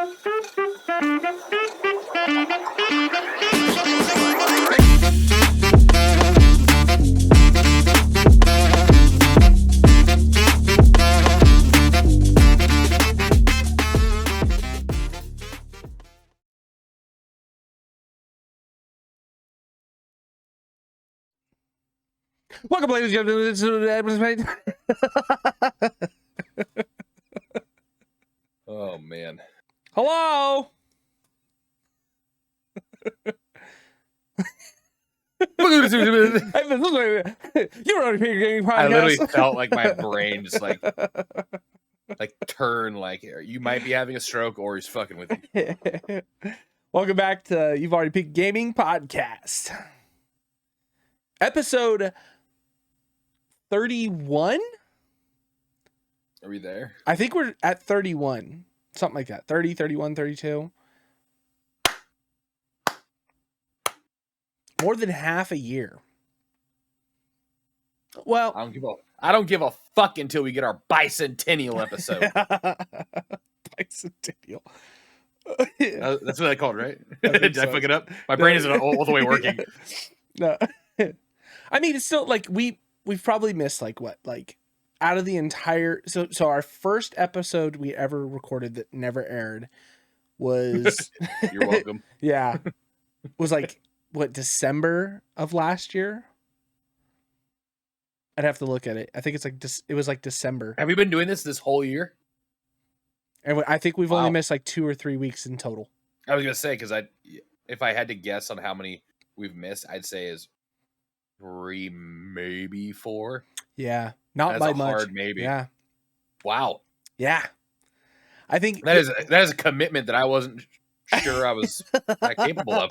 Welcome, ladies and gentlemen. Oh man. Hello. You're already gaming podcast. I literally felt like my brain just like turn like you might be having a stroke or he's fucking with you. Welcome back to You've Already Peaked Gaming Podcast. Episode 31? Are we there? I think we're at 31. Something like that. 30, 31, 32. More than half a year. Well, I don't give a fuck until we get our bicentennial episode. Bicentennial. That's what I called, right? Did I fuck it up? My brain isn't all the way working. No. I mean, it's still like we've probably missed like out of the entire so our first episode we ever recorded that never aired was You're welcome. Yeah. Was like what, December of last year? I'd have to look at it. I think it's like it was like December. Have we been doing this whole year? And I think we've only missed like 2 or 3 weeks in total. I was gonna say, because if I had to guess on how many we've missed, I'd say is 3, maybe 4. Yeah, not That's by a much. hard maybe. Yeah. Wow. Yeah. I think that is a commitment that I wasn't sure I was capable of.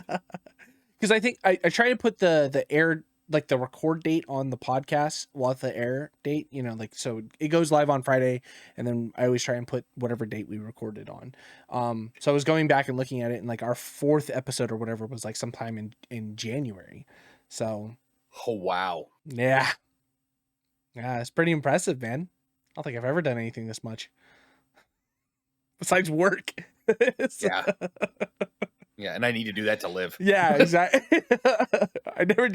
Because I think I try to put the air, like the record date on the podcast while the air date, you know, like, so it goes live on Friday, and then I always try and put whatever date we recorded on. So I was going back and looking at it, and like our 4th episode or whatever was like sometime in January. So, oh wow, yeah, it's pretty impressive, man. I don't think I've ever done anything this much besides work. Yeah. Yeah, and I need to do that to live. Yeah, exactly. I've never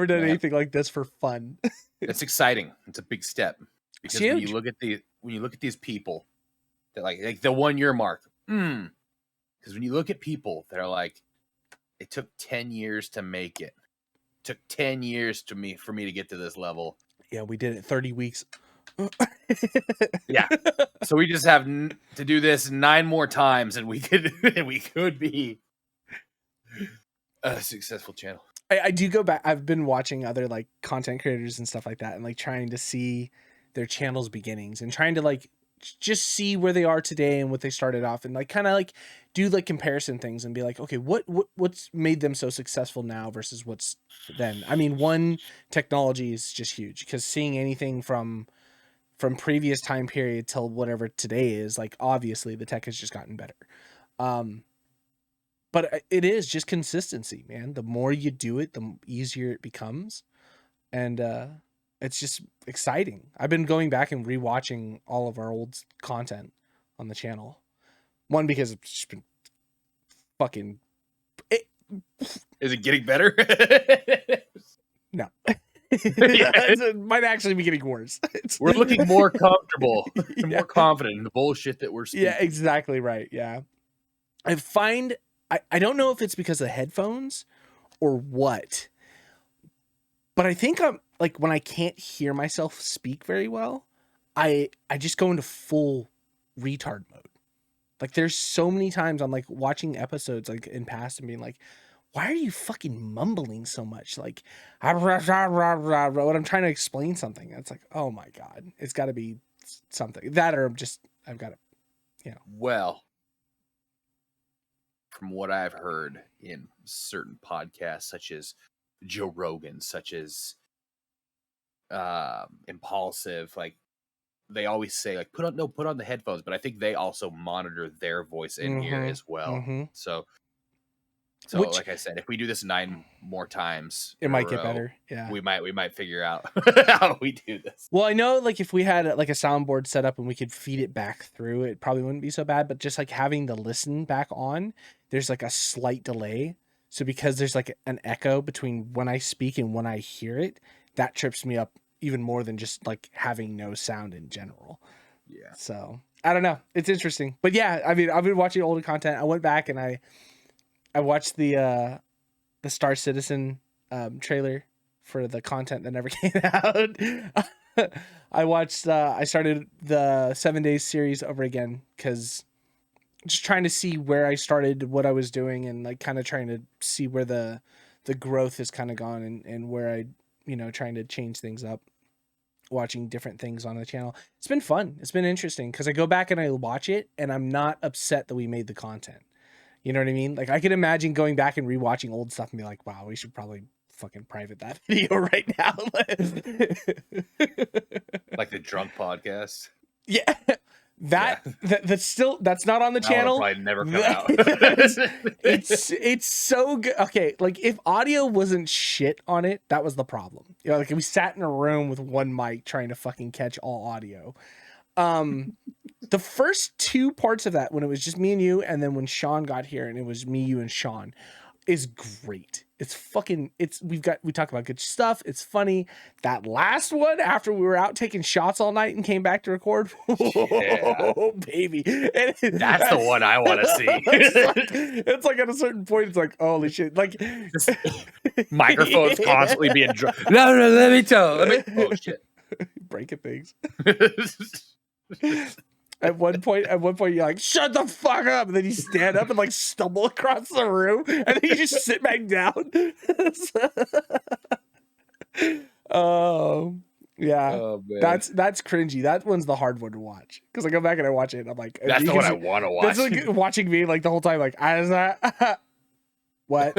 done anything like this for fun. It's exciting. It's a big step because when huge. you look at these people that like the 1 year mark. Because when you look at people that are like, it took 10 years to make it. It took 10 years for me to get to this level. Yeah, we did it 30 weeks. Yeah. So we just have to do this 9 more times, and we could be a successful channel. I do go back. I've been watching other like content creators and stuff like that, and like trying to see their channel's beginnings and trying to like just see where they are today and what they started off, and like kind of like do like comparison things and be like, okay, what's made them so successful now versus what's then. I mean, one, technology is just huge, because seeing anything from previous time period till whatever today is, like, obviously the tech has just gotten better. But it is just consistency, man. The more you do it, the easier it becomes. And it's just exciting. I've been going back and rewatching all of our old content on the channel. One, because it's just been fucking... Is it getting better? No. It might actually be getting worse. We're looking more comfortable and more confident in the bullshit that we're speaking. Yeah, exactly right. Yeah. I don't know if it's because of headphones or what, but I think I'm like, when I can't hear myself speak very well, I just go into full retard mode. Like, there's so many times I'm like watching episodes like in past and being like, why are you fucking mumbling so much? Like, when I'm trying to explain something, it's like, oh my God, it's got to be something that, or I've got to, you know. Well, from what I've heard in certain podcasts, such as Joe Rogan, such as Impulsive, like, they always say like, put on the headphones, but I think they also monitor their voice in here as well. So So, Which like I said, if we do this 9 more times it in a might get row, better. Yeah. we might figure out how we do this. Well, I know like if we had like a soundboard set up and we could feed it back through, it probably wouldn't be so bad. But just like having the listen back on, there's like a slight delay. So because there's like an echo between when I speak and when I hear it, that trips me up even more than just like having no sound in general. Yeah. So I don't know. It's interesting. But yeah, I mean, I've been watching older content. I went back and I watched the Star Citizen trailer for the content that never came out. I watched I started the 7 Days series over again because just trying to see where I started, what I was doing, and like kind of trying to see where the growth has kind of gone and where I, trying to change things up, watching different things on the channel. It's been fun. It's been interesting because I go back and I watch it and I'm not upset that we made the content. You know what I mean? Like I could imagine going back and rewatching old stuff and be like, wow, we should probably fucking private that video right now. Like the drunk podcast. Yeah. That's not on the That channel. will probably never come out. It's so good. Okay, like if audio wasn't shit on it, that was the problem. Like we sat in a room with one mic trying to fucking catch all audio. The first 2 parts of that, when it was just me and you, and then when Sean got here and it was me, you, and Sean, is great. We talk about good stuff. It's funny. That last one, after we were out taking shots all night and came back to record, oh baby, That's the one I want to see. It's like at a certain point, it's like, holy shit, like microphones constantly being drunk. No, let me tell. Oh shit, breaking things. At one point, you're like, shut the fuck up. And then you stand up and like stumble across the room and then you just sit back down. Oh, yeah. Oh, man. That's cringy. That one's the hard one to watch. Because I go back and I watch it and I'm like, that's the one I want to watch. That's like watching me like the whole time, like, I was that. What?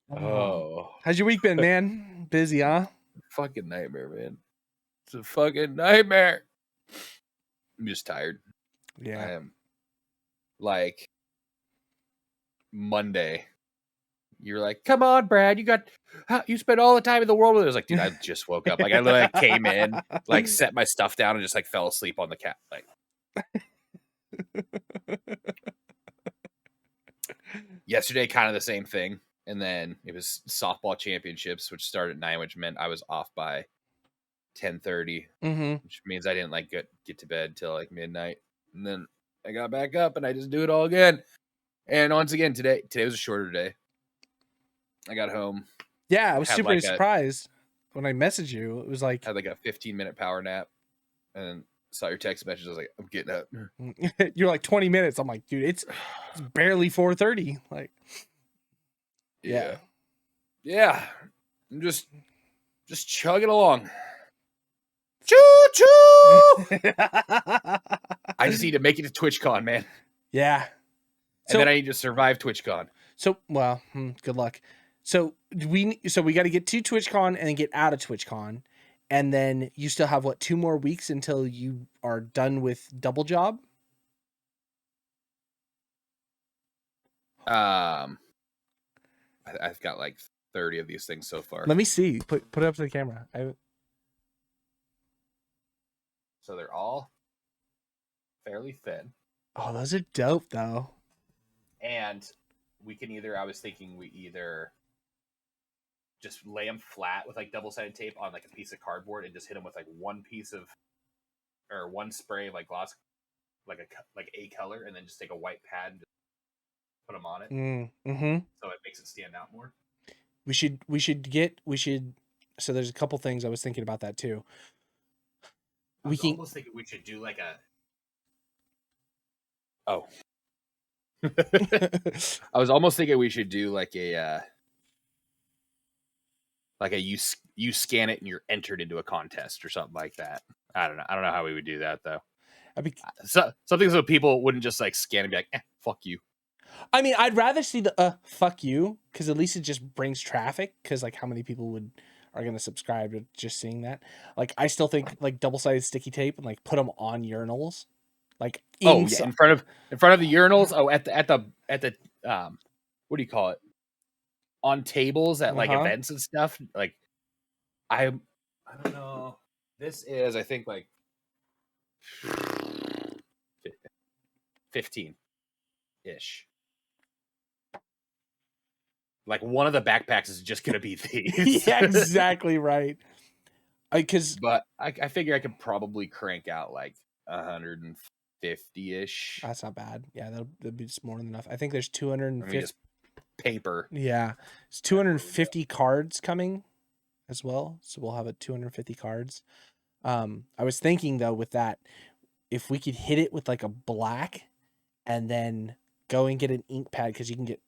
Oh. How's your week been, man? Busy, huh? Fucking nightmare, man. It's a fucking nightmare. I'm just tired. Yeah. I am. Like Monday, you're like, come on, Brad, you spent all the time in the world with it. I was like, dude, I just woke up. Like I literally came in, like set my stuff down and just like fell asleep on the couch. Like yesterday, kind of the same thing. And then it was softball championships, which started at 9, which meant I was off by 10:30, which means I didn't like get to bed till like midnight. And then I got back up and I just do it all again. And once again, today was a shorter day. I got home. Yeah, I was super surprised when I messaged you. It was like had like a 15-minute power nap, and saw your text message. I was like, I'm getting up. You're like 20 minutes. I'm like, dude, it's barely 4:30. Like. Yeah. I'm just chugging along. Choo choo. I just need to make it to TwitchCon, man. Yeah. And then I need to survive TwitchCon. So, well, good luck. So we got to get to TwitchCon and then get out of TwitchCon, and then you still have 2 more weeks until you are done with Double Job. I've got like 30 of these things so far. Let me see. Put it up to the camera. So they're all fairly thin. Oh, those are dope though. And I was thinking we either just lay them flat with like double-sided tape on like a piece of cardboard and just hit them with like one spray of like gloss, like a color, and then just take a white pad and just put them on it. So it makes it stand out more. So there's a couple things I was thinking about that too. I was almost thinking we should do like I was almost thinking we should do like a you scan it and you're entered into a contest or something like that. I don't know how we would do that though. Something so people wouldn't just like scan and be like, fuck you. I mean, I'd rather see the fuck you, because at least it just brings traffic, because like how many people are going to subscribe to just seeing that. Like I still think like double-sided sticky tape and like put them on urinals Like Oh yeah, in front of the urinals. Oh, at the what do you call it? On tables at like events and stuff. Like I don't know. This is, I think, like 15-ish. Like one of the backpacks is just gonna be these. Yeah, exactly right. But I figure I could probably crank out like 150-ish. That's not bad. Yeah, that'll be just more than enough. I think there's 250. I mean, just paper. Yeah, it's 250 cards coming as well. So we'll have 250 cards. I was thinking though, with that, if we could hit it with like a black, and then go and get an ink pad, because you can get.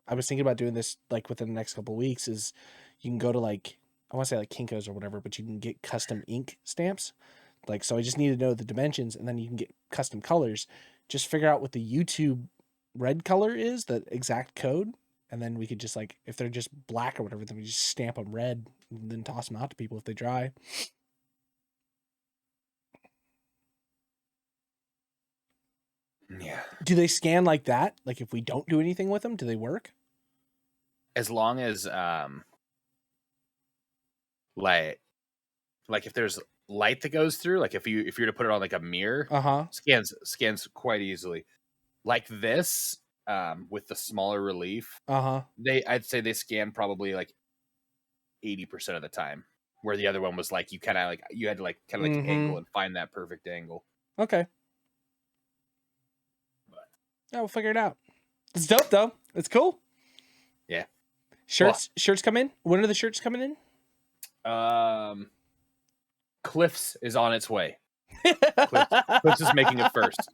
I was thinking about doing this like within the next couple of weeks. Is you can go to like, I want to say like Kinko's or whatever, but you can get custom ink stamps. Like, so I just need to know the dimensions, and then you can get custom colors. Just figure out what the YouTube red color is, the exact code, and then we could just like, if they're just black or whatever, then we just stamp them red and then toss them out to people if they dry. Yeah. Do they scan like that? Like if we don't do anything with them, do they work? As long as like if there's light that goes through, like if you're to put it on like a mirror, scans quite easily. Like this, with the smaller relief, I'd say they scan probably like 80% of the time, where the other one was like you had to like kind of like angle and find that perfect angle. Okay. Yeah, we'll figure it out. It's dope though. It's cool. Yeah. Shirts come in. When are the shirts coming in? Cliff's is on its way. Cliff's is making it first.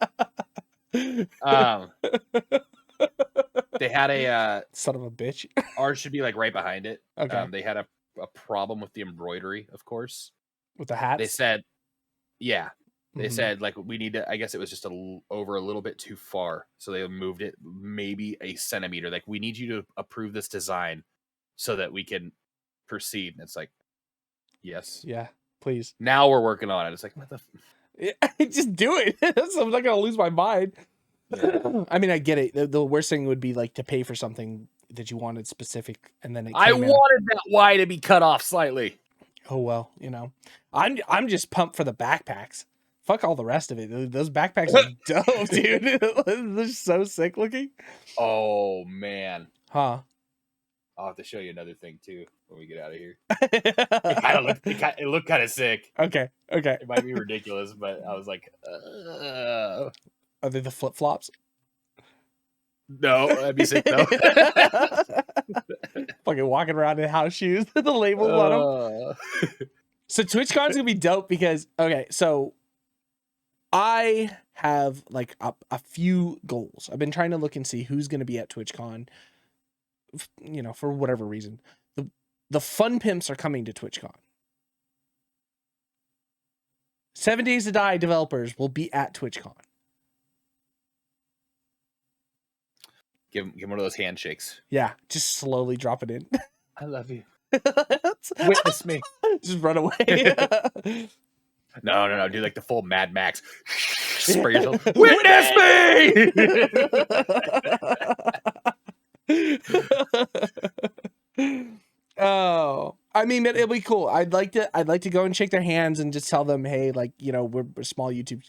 They had a son of a bitch. Ours should be like right behind it. Okay. They had a problem with the embroidery, of course. With the hats? They said, yeah. They said like we need to. I guess it was just over a little bit too far, so they moved it maybe a centimeter. Like, we need you to approve this design so that we can proceed. And it's like, yes, yeah, please. Now we're working on it. It's like, what the? Just do it. I'm not gonna lose my mind. Yeah. I mean, I get it. The worst thing would be like to pay for something that you wanted specific, and then I wanted that Y to be cut off slightly. Oh well, you know, I'm just pumped for the backpacks. Fuck all the rest of it. Those backpacks are dope, dude. They're so sick looking. Oh man. Huh. I'll have to show you another thing too when we get out of here. It looked kind of sick. Okay. It might be ridiculous, but I was like, Are they the flip flops? No, that'd be sick though. Fucking walking around in house shoes, the labels on them. So TwitchCon's gonna be dope because so I have like a few goals. I've been trying to look and see who's gonna be at TwitchCon. You know, for whatever reason, the fun pimps are coming to TwitchCon. 7 Days to Die developers will be at TwitchCon. Give him one of those handshakes. Yeah, just slowly drop it in. I love you. Witness me. Just run away. No. Do like the full Mad Max. Spray yourself. Witness me. Oh, I mean, it'll be cool. I'd like to go and shake their hands and just tell them, hey, like, you know, we're small YouTube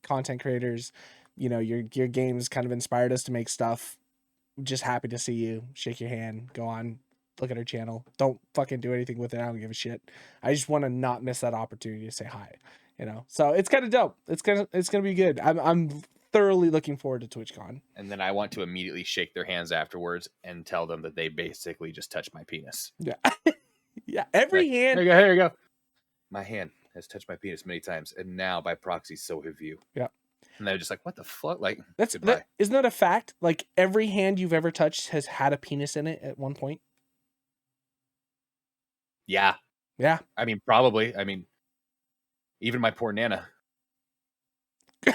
content creators. You know, your games kind of inspired us to make stuff. Just happy to see you. Shake your hand. Go on. Look at our channel. Don't fucking do anything with it. I don't give a shit. I just want to not miss that opportunity to say hi. You know, so it's kind of dope. It's gonna be good. I'm thoroughly looking forward to TwitchCon. And then I want to immediately shake their hands afterwards and tell them that they basically just touched my penis. Yeah, yeah. Every hand. Here you go. My hand has touched my penis many times, and now by proxy, so have you. Yeah. And they're just like, what the fuck? Like, isn't that a fact? Like, every hand you've ever touched has had a penis in it at one point. Yeah. Yeah. I mean, probably. I mean, even my poor Nana. I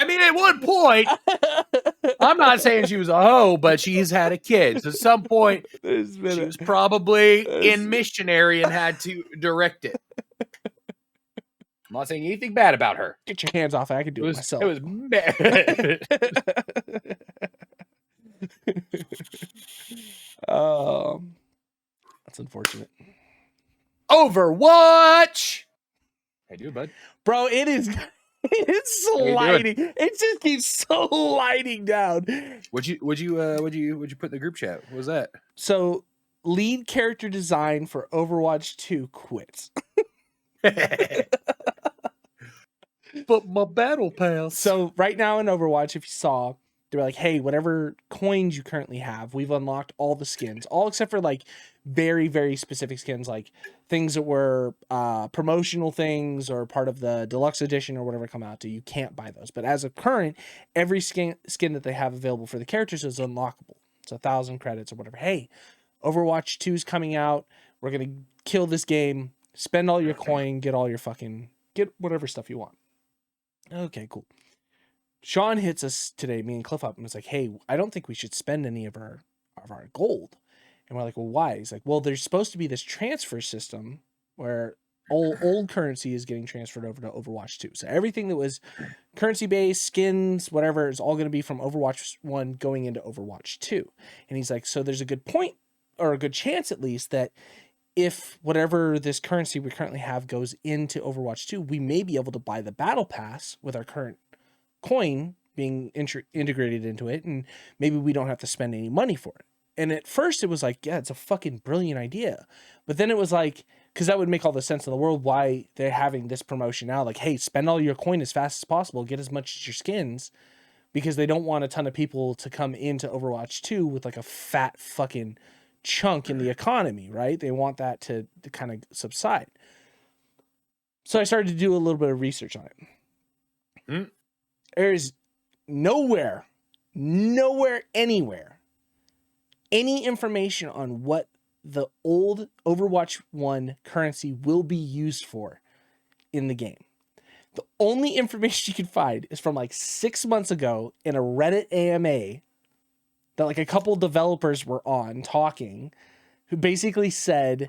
mean, at one point, I'm not saying she was a hoe, but she's had a kid. So at some point, she was probably in missionary and had to direct it. I'm not saying anything bad about her. Get your hands off it. I can do it myself. It was bad. That's unfortunate. Overwatch. How you doing, bud? Bro, it is sliding. It just keeps sliding down. What'd you put in the group chat? What was that? So, lead character design for Overwatch 2 quits. But my battle pass. So right now in Overwatch, if you saw, they're like, hey, whatever coins you currently have, we've unlocked all the skins, all except for like very, very specific skins, like things that were promotional things or part of the deluxe edition or whatever come out to. You can't buy those. But as of current, every skin that they have available for the characters is unlockable. It's 1,000 credits or whatever. Hey, Overwatch 2 is coming out. We're going to kill this game. Spend all your coin, get whatever stuff you want. Okay, cool. Sean hits us today, me and Cliff up, and was like, hey, I don't think we should spend any of our gold. And we're like, well, why? He's like, well, there's supposed to be this transfer system where old currency is getting transferred over to Overwatch 2. So everything that was currency-based, skins, whatever, is all going to be from Overwatch 1 going into Overwatch 2. And he's like, so there's a good point, or a good chance at least, that if whatever this currency we currently have goes into Overwatch 2, we may be able to buy the battle pass with our current coin being integrated into it, and maybe we don't have to spend any money for it. And at first it was like, yeah, it's a fucking brilliant idea. But then it was like, because that would make all the sense in the world why they're having this promotion now. Like, hey, spend all your coin as fast as possible, get as much as your skins, because they don't want a ton of people to come into Overwatch 2 with like a fat fucking chunk in the economy, right? They want that to kind of subside. So I started to do a little bit of research on it. There's nowhere, anywhere, any information on what the old Overwatch 1 currency will be used for in the game. The only information you can find is from like 6 months ago in a Reddit AMA that like a couple developers were on talking, who basically said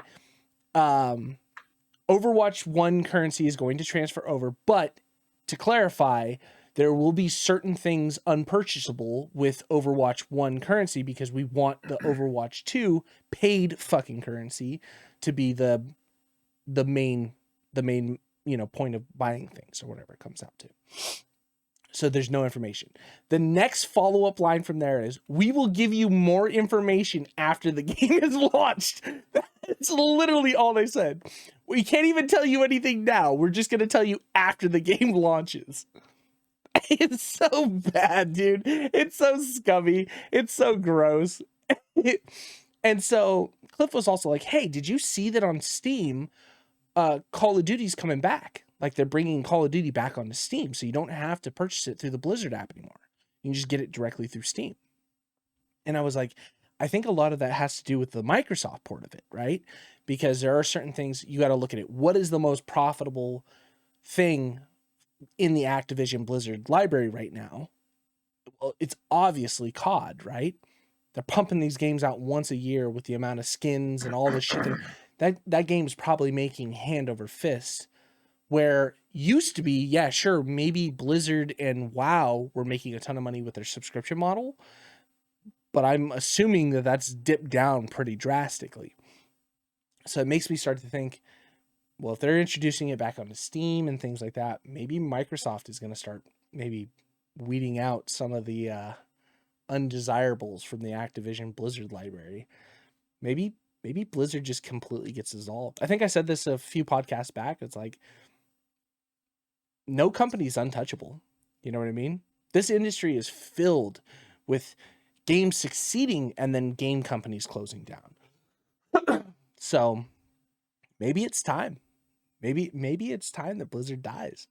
Overwatch 1 currency is going to transfer over, but to clarify, there will be certain things unpurchasable with Overwatch 1 currency because we want the Overwatch 2 paid fucking currency to be the main, point of buying things or whatever it comes out to. So there's no information. The next follow-up line from there is, we will give you more information after the game is launched. That's literally all they said. We can't even tell you anything now. We're just going to tell you after the game launches. It's so bad, dude. It's so scummy. It's so gross. And so Cliff was also like, hey, did you see that on Steam, Call of Duty's coming back? Like, they're bringing Call of Duty back onto Steam, so you don't have to purchase it through the Blizzard app anymore. You can just get it directly through Steam. And I was like, I think a lot of that has to do with the Microsoft port of it, right? Because there are certain things you got to look at it. What is the most profitable thing in the Activision Blizzard library right now? Well, it's obviously COD, right? They're pumping these games out once a year with the amount of skins and all the shit. That game's probably making hand over fist. Where used to be, yeah, sure, maybe Blizzard and WoW were making a ton of money with their subscription model, but I'm assuming that that's dipped down pretty drastically. So it makes me start to think, well, if they're introducing it back onto Steam and things like that, maybe Microsoft is going to start maybe weeding out some of the undesirables from the Activision Blizzard library. Maybe Blizzard just completely gets dissolved. I think I said this a few podcasts back. It's like, no company is untouchable. You know what I mean? This industry is filled with games succeeding and then game companies closing down. So maybe it's time. Maybe it's time that Blizzard dies.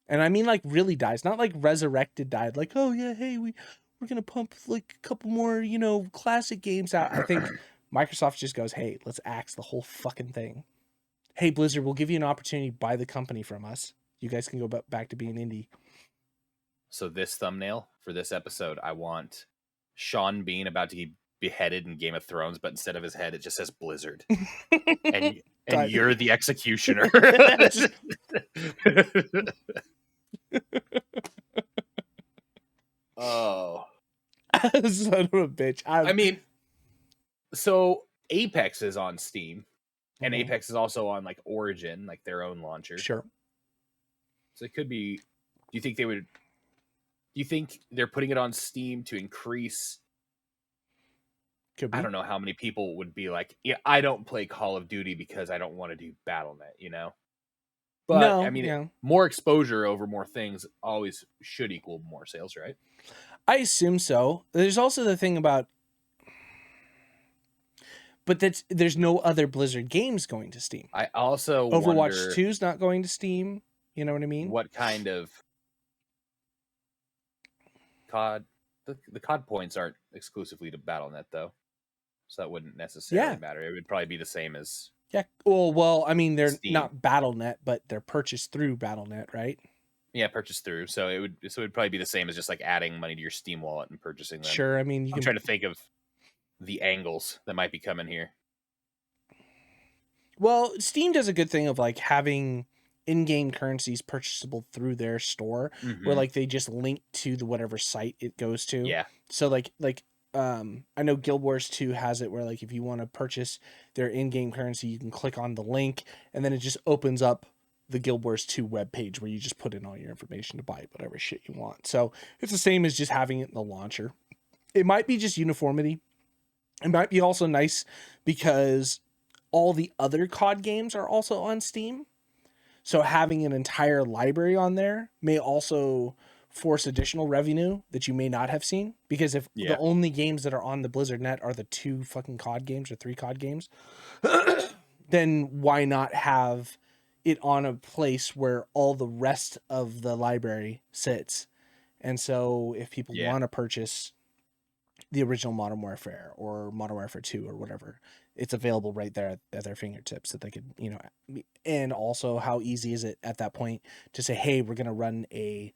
And I mean, like, really dies, not like resurrected died. Like, oh yeah, hey, we're gonna pump like a couple more, classic games out. I think Microsoft just goes, hey, let's axe the whole fucking thing. Hey, Blizzard, we'll give you an opportunity to buy the company from us. You guys can go back to being indie. So this thumbnail for this episode, I want Sean Bean about to beheaded in Game of Thrones, but instead of his head, it just says Blizzard, and God. you're the executioner. Oh, Son of a bitch. I mean, so Apex is on Steam, and Mhm. Apex is also on like Origin, like their own launcher. Sure. So it could be. Do you think they would? Do you think they're putting it on Steam to increase? Could be. I don't know how many people would be like, yeah, I don't play Call of Duty because I don't want to do BattleNet, you know? But No, I mean, yeah. more exposure over more things always should equal more sales, right? I assume so. There's also the thing about, but there's no other Blizzard games going to Steam. I also Overwatch wonder 2's not going to Steam. You know what I mean? what kind of COD. The COD points aren't exclusively to BattleNet, though. So that wouldn't necessarily matter. It would probably be the same as. Yeah. Well, I mean, they're Steam. not BattleNet, but they're purchased through BattleNet, right? Yeah, purchased through. So it'd probably be the same as just like adding money to your Steam wallet and purchasing them. Sure. I mean, I'm trying to think of the angles that might be coming here. Well, Steam does a good thing of like having in-game currencies purchasable through their store, where like they just link to the whatever site it goes to. Yeah. So like I know Guild Wars 2 has it where like if you want to purchase their in-game currency, you can click on the link and then it just opens up the Guild Wars 2 webpage where you just put in all your information to buy whatever shit you want. So it's the same as just having it in the launcher. It might be just uniformity. It might be also nice because all the other COD games are also on Steam. So having an entire library on there may also force additional revenue that you may not have seen. Because if the only games that are on the Blizzard net are the 2 fucking COD games or 3 COD games, then why not have it on a place where all the rest of the library sits? And so if people want to purchase the original Modern Warfare or Modern Warfare 2 or whatever, it's available right there at their fingertips that they could, you know. And also how easy is it at that point to say, hey, we're going to run a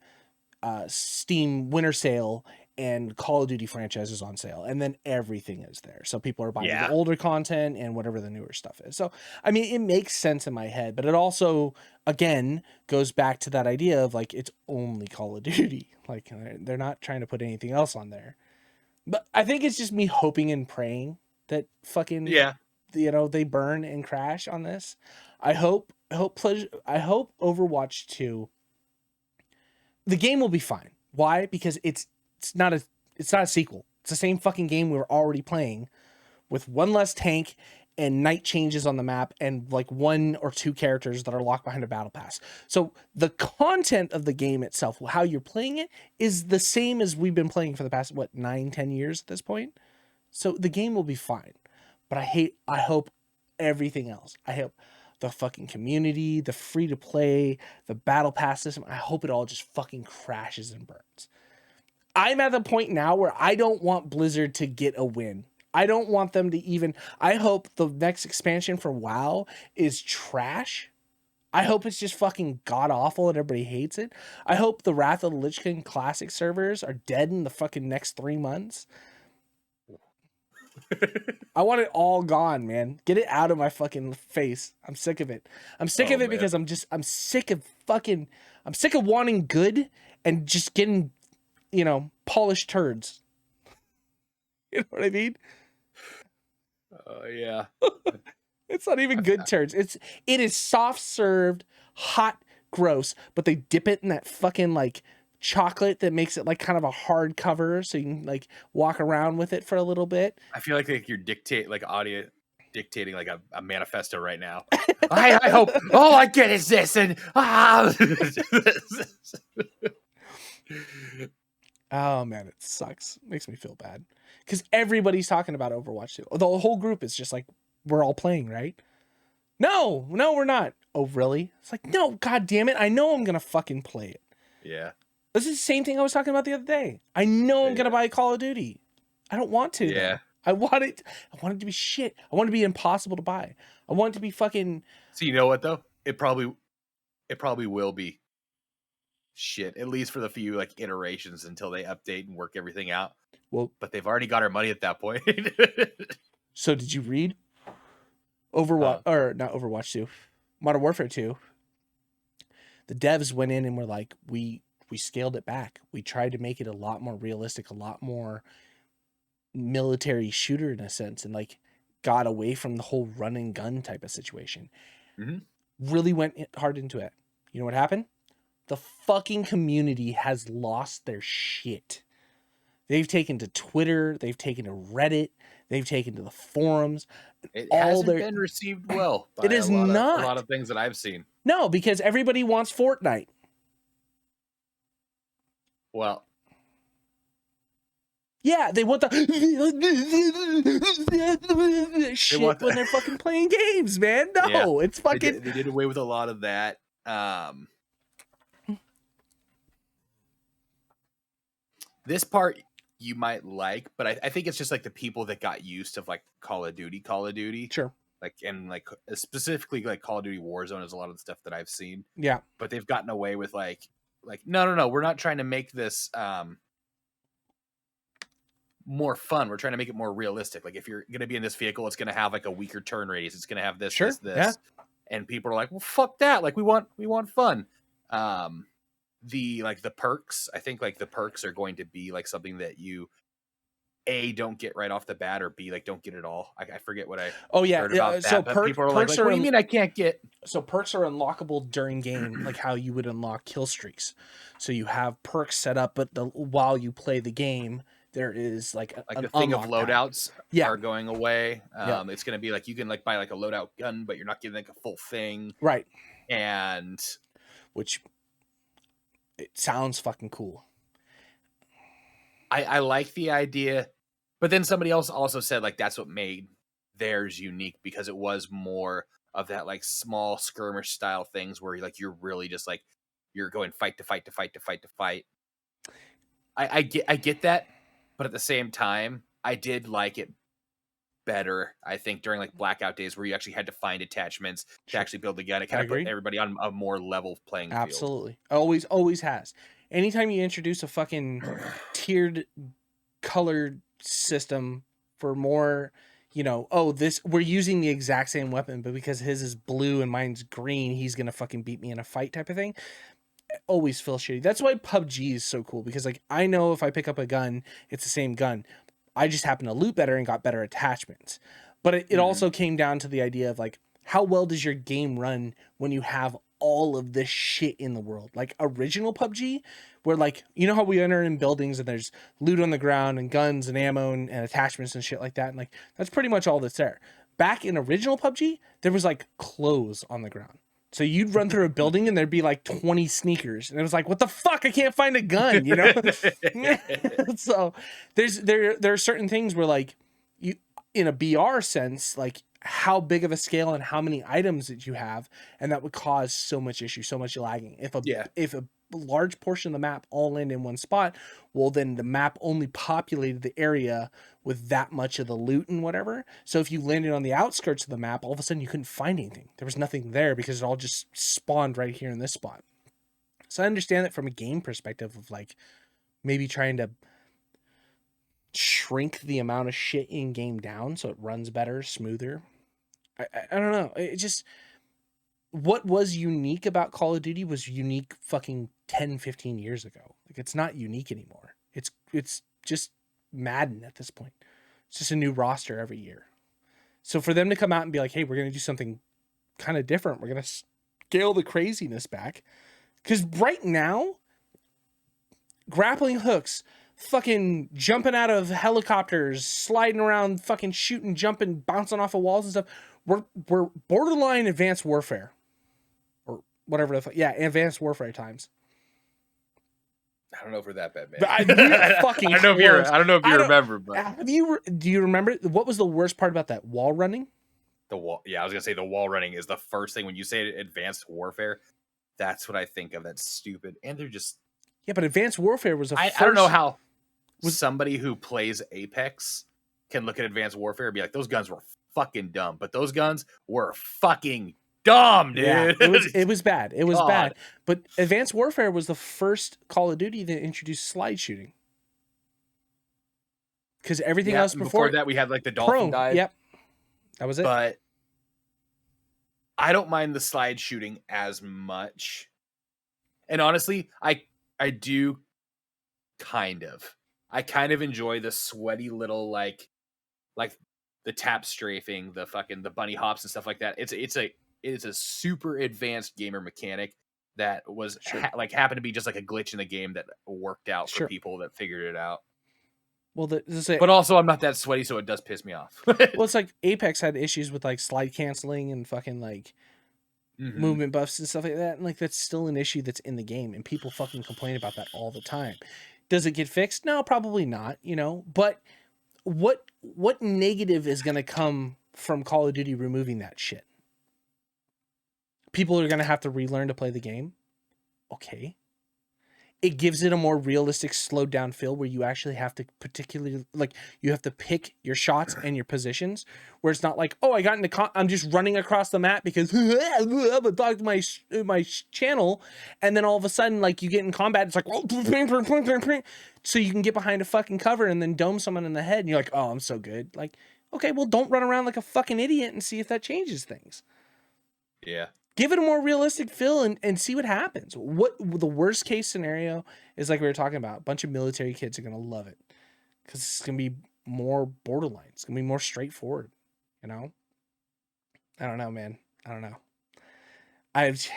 Steam winter sale and Call of Duty franchise is on sale, and then everything is there. So people are buying the older content and whatever the newer stuff is. So, I mean, it makes sense in my head, but it also, again, goes back to that idea of like, it's only Call of Duty. Like they're not trying to put anything else on there. But I think it's just me hoping and praying that fucking you know, they burn and crash on this. I hope Overwatch 2, the game will be fine. Why? Because it's not a sequel. It's the same fucking game we were already playing with one less tank and night changes on the map and like 1 or 2 characters that are locked behind a battle pass. So the content of the game itself, how you're playing it, is the same as we've been playing for the past, 9-10 years at this point. So the game will be fine. But I hope everything else. I hope the fucking community, the free to play, the battle pass system, I hope it all just fucking crashes and burns. I'm at the point now where I don't want Blizzard to get a win. I don't want them to even. I hope the next expansion for WoW is trash. I hope it's just fucking god awful and everybody hates it. I hope the Wrath of the Lich King Classic servers are dead in the fucking next 3 months. I want it all gone, man. Get it out of my fucking face. I'm sick of it. I'm sick of it because I'm sick of wanting good and just getting, you know, polished turds. You know what I mean? Oh, yeah. It's not even good turds. It is soft served, hot, gross, but they dip it in that fucking like chocolate that makes it like kind of a hard cover so you can like walk around with it for a little bit. I feel like you're dictating like a manifesto right now. I hope all I get is this and Oh man, it sucks. Makes me feel bad because everybody's talking about Overwatch 2. The whole group is just like, we're all playing, right? No, we're not. Oh, really? It's like, no, god damn it. I know I'm gonna fucking play it. Yeah. This is the same thing I was talking about the other day. I know I'm gonna buy Call of Duty. I don't want to. Yeah. Though. I want it to be shit. I want it to be impossible to buy. I want it to be fucking. So you know what though? It probably will be shit, at least for the few like iterations until they update and work everything out. Well, but they've already got our money at that point. so did you read Overwatch or not Overwatch 2? Modern Warfare 2. The devs went in and were like, we scaled it back. We tried to make it a lot more realistic, a lot more military shooter in a sense, and like got away from the whole run and gun type of situation. Mm-hmm. Really went hard into it. You know what happened? The fucking community has lost their shit. They've taken to Twitter, they've taken to Reddit, they've taken to the forums. It hasn't been received well by it is a not. lot of things that I've seen. No, because everybody wants Fortnite. Well, yeah, they want the shit when they're fucking playing games, man. No, it's fucking. They did away with a lot of that. This part you might like, but I think it's just like the people that got used to like Call of Duty. Sure. Like, and like specifically like Call of Duty Warzone is a lot of the stuff that I've seen. Yeah. But they've gotten away with like no, we're not trying to make this more fun. We're trying to make it more realistic. Like if you're going to be in this vehicle, it's going to have like a weaker turn radius. It's going to have this, sure. this. Yeah. And people are like, well, fuck that. Like we want fun. The perks, I think like the perks are going to be like something that you A, don't get right off the bat, or B, like don't get it all. I forget what I heard about that. So people are like, what do you mean I can't get? So perks are unlockable during game, like how you would unlock kill streaks. So you have perks set up, but while you play the game, there is like the thing of loadouts are going away. It's going to be like you can like buy like a loadout gun, but you're not getting like a full thing, right? And which it sounds fucking cool. I like the idea, but then somebody else also said like that's what made theirs unique, because it was more of that like small skirmish style things where you're really just like you're going fight to fight to fight to fight to fight. I get that, but at the same time, I did like it better, I think, during like blackout days where you actually had to find attachments to actually build the gun. It kind of put everybody on a more level playing field. Absolutely. Always has. Anytime you introduce a fucking tiered colored system for more, we're using the exact same weapon, but because his is blue and mine's green, he's going to fucking beat me in a fight type of thing. Always feels shitty. That's why PUBG is so cool, because like I know if I pick up a gun, it's the same gun. I just happen to loot better and got better attachments. But it also came down to the idea of like, how well does your game run when you have all of this shit in the world? Like original PUBG, where like, you know how we enter in buildings and there's loot on the ground and guns and ammo and attachments and shit like that. And like, that's pretty much all that's there. Back in original PUBG, there was like clothes on the ground. So you'd run through a building and there'd be like 20 sneakers. And it was like, what the fuck? I can't find a gun, So there are certain things where like you, in a BR sense, like how big of a scale and how many items that you have. And that would cause so much issue, so much lagging. If a large portion of the map all land in one spot, well, then the map only populated the area with that much of the loot and whatever. So if you landed on the outskirts of the map, all of a sudden you couldn't find anything. There was nothing there because it all just spawned right here in this spot. So I understand that from a game perspective of like maybe trying to shrink the amount of shit in game down so it runs better, smoother. I don't know. It just, what was unique about Call of Duty was unique fucking 10, 15 years ago. Like it's not unique anymore. It's just Madden at this point. It's just a new roster every year. So for them to come out and be like, hey, we're going to do something kind of different. We're going to scale the craziness back. Because right now, grappling hooks, fucking jumping out of helicopters, sliding around, fucking shooting, jumping, bouncing off of walls and stuff. We're borderline advanced warfare. Or whatever the fuck. Yeah, advanced warfare times. I don't know if we're that bad, man. I don't know if you remember, but do you remember what was the worst part about that? Wall running? The wall. Yeah, I was gonna say the wall running is the first thing when you say advanced warfare. That's what I think of. That's stupid, and they're just but advanced warfare was I don't know how somebody who plays Apex can look at advanced warfare and be like, those guns were fucking dumb, but those guns were fucking dumb, dude. Yeah, it was bad. It was bad. But Advanced Warfare was the first Call of Duty that introduced slide shooting. because everything Yeah, else and before that we had like the dolphin Chrome. dive. Yep, that was it. But I don't mind the slide shooting as much. And honestly, I do kind of. I kind of enjoy the sweaty little like the tap strafing, the bunny hops and stuff like that. It's a super advanced gamer mechanic that was happened to be just like a glitch in the game that worked out for people that figured it out. Well, but also I'm not that sweaty, so it does piss me off. Well, it's like Apex had issues with like slide canceling and fucking like movement buffs and stuff like that, and like that's still an issue that's in the game, and people fucking complain about that all the time. Does it get fixed? No, probably not. You know, but what negative is going to come from Call of Duty removing that shit? People are going to have to relearn to play the game. Okay. It gives it a more realistic, slowed down feel where you actually have to you have to pick your shots and your positions, where it's not like, oh, I got into I'm just running across the map because I'm a dog to my channel, and then all of a sudden like you get in combat, it's like, oh, so you can get behind a fucking cover and then dome someone in the head, and you're like, oh, I'm so good. Like, okay, well, don't run around like a fucking idiot and see if that changes things. Yeah. Give it a more realistic feel and see what happens. What the worst case scenario is, like we were talking about, a bunch of military kids are going to love it because it's going to be more borderline. It's going to be more straightforward, you know? I don't know, man. I don't know. It's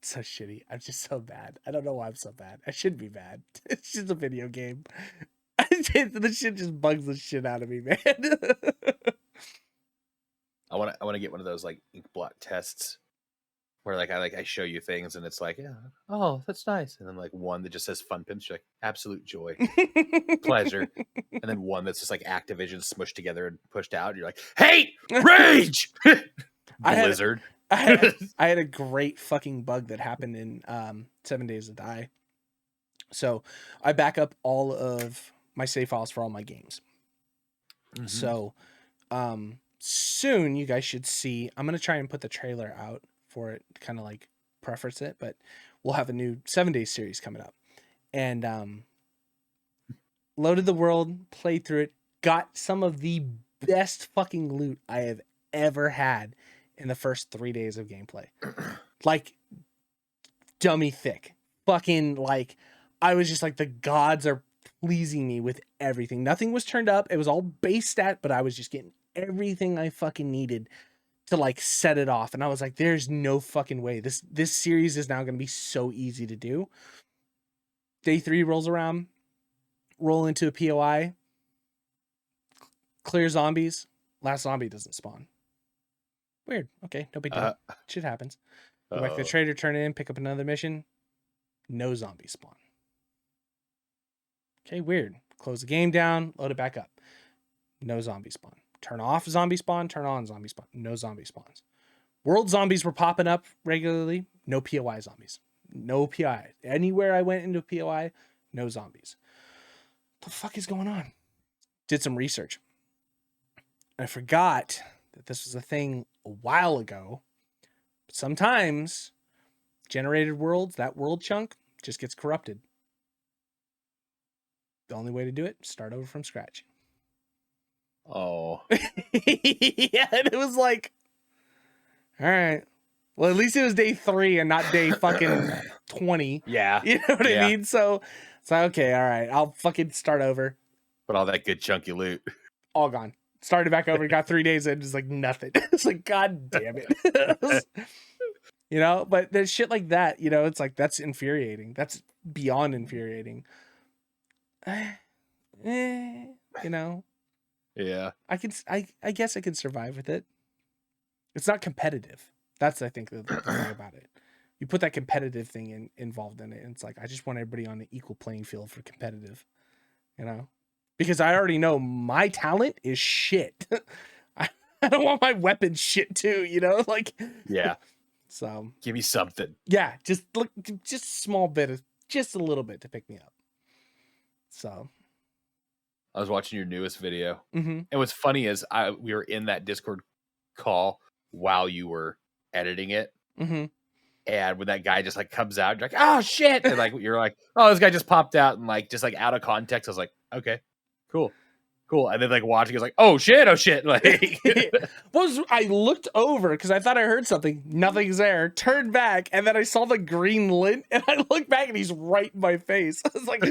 so shitty. I'm just so bad. I don't know why I'm so bad. I shouldn't be bad. It's just a video game. This shit just bugs the shit out of me, man. I want to get one of those like ink blot tests where I show you things and it's like, yeah, oh, that's nice, and then like one that just says fun pimps, you're like, absolute joy, pleasure, and then one that's just like Activision smushed together and pushed out, you're like, hate, rage, Blizzard. I had a great fucking bug that happened in 7 Days to Die. So I back up all of my save files for all my games. So soon you guys should see, I'm going to try and put the trailer out for it, kind of like preference it, but we'll have a new 7 Days series coming up. And loaded the world, played through it, got some of the best fucking loot I have ever had in the first 3 days of gameplay. Like, dummy thick. Fucking, like, I was just like, the gods are pleasing me with everything. Nothing was turned up. It was all base stat, but I was just getting everything I fucking needed to like set it off. And I was like, there's no fucking way. This series is now going to be so easy to do. Day 3 rolls around, roll into a POI, clear zombies. Last zombie doesn't spawn. Weird. Okay, no big deal. Shit happens. Go back to the trader, turn in, pick up another mission. No zombie spawn. Okay, weird. Close the game down, load it back up. No zombie spawn. Turn off zombie spawn, turn on zombie spawn. No zombie spawns. World zombies were popping up regularly. No POI zombies. No POI. Anywhere I went into POI, no zombies. What the fuck is going on? Did some research. I forgot that this was a thing a while ago. But sometimes generated worlds, that world chunk just gets corrupted. The only way to do it, start over from scratch. Oh. Yeah, and it was like, all right. Well, at least it was day 3 and not day fucking 20. Yeah. You know what I mean? So it's like, okay, all right. I'll fucking start over. But all that good chunky loot. All gone. Started back over, got 3 days in, just like nothing. It's like, God damn it. You know, but there's shit like that, you know, it's like, that's infuriating. That's beyond infuriating. You know? Yeah. I guess I can survive with it. It's not competitive. That's, I think, the thing about it. You put that competitive thing involved in it, and it's like, I just want everybody on an equal playing field for competitive, you know? Because I already know my talent is shit. I don't want my weapon shit too, you know? Like, yeah. So give me something. Yeah, just a small bit of, just a little bit to pick me up. So I was watching your newest video. Mm-hmm. And what's funny is we were in that Discord call while you were editing it. Mm-hmm. And when that guy just like comes out, you're like, oh shit. And like, you're like, oh, this guy just popped out, and like, just like out of context, I was like, okay, cool. cool. And then like watching is like, oh shit. Like, I looked over because I thought I heard something. Nothing's there. Turned back, and then I saw the green lint, and I looked back, and he's right in my face. I was like,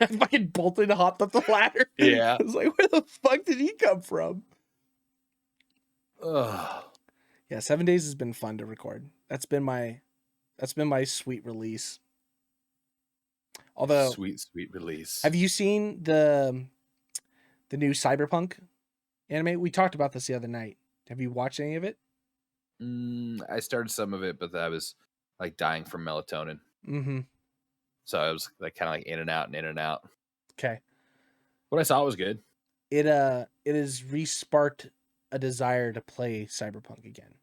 I fucking bolted and hopped up the ladder. Yeah. I was like, where the fuck did he come from? Ugh. Yeah, 7 days has been fun to record. That's been my sweet release. Although, sweet release. have you seen the new Cyberpunk anime? We talked about this the other night. Have you watched any of it? I started some of it, but I was like dying from melatonin. Mm-hmm. So I was like kind of like in and out and in and out. Okay. What I saw was good. It has re-sparked a desire to play Cyberpunk again.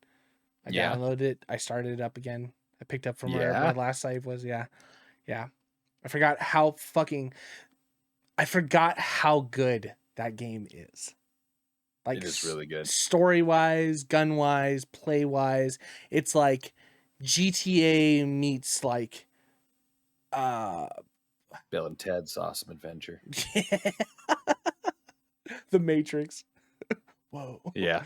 I downloaded it. I started it up again. I picked up from where my last save was. Yeah. I forgot how good that game is. Like, it is really good. Story-wise, gun-wise, play-wise. It's like GTA meets like Bill and Ted's Awesome Adventure. The Matrix. Whoa. Yeah.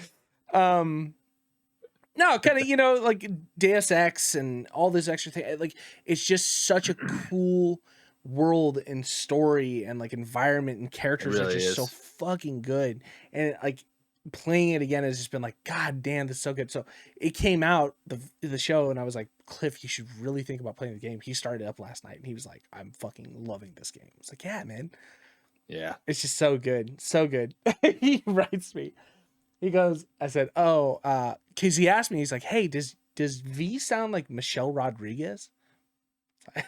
No, kind of, like Deus Ex and all this extra thing. Like, it's just such a cool world and story and like environment, and characters really are just is. so fucking good. And like playing it again has just been like, God damn, this is so good. So it came out the show, and I was like, Cliff, you should really think about playing the game. He started up last night, and he was like, I'm fucking loving this game. I was like, yeah, man. Yeah. It's just so good. So good. He writes me. He goes, I said, because he asked me, he's like, hey, does V sound like Michelle Rodriguez? What?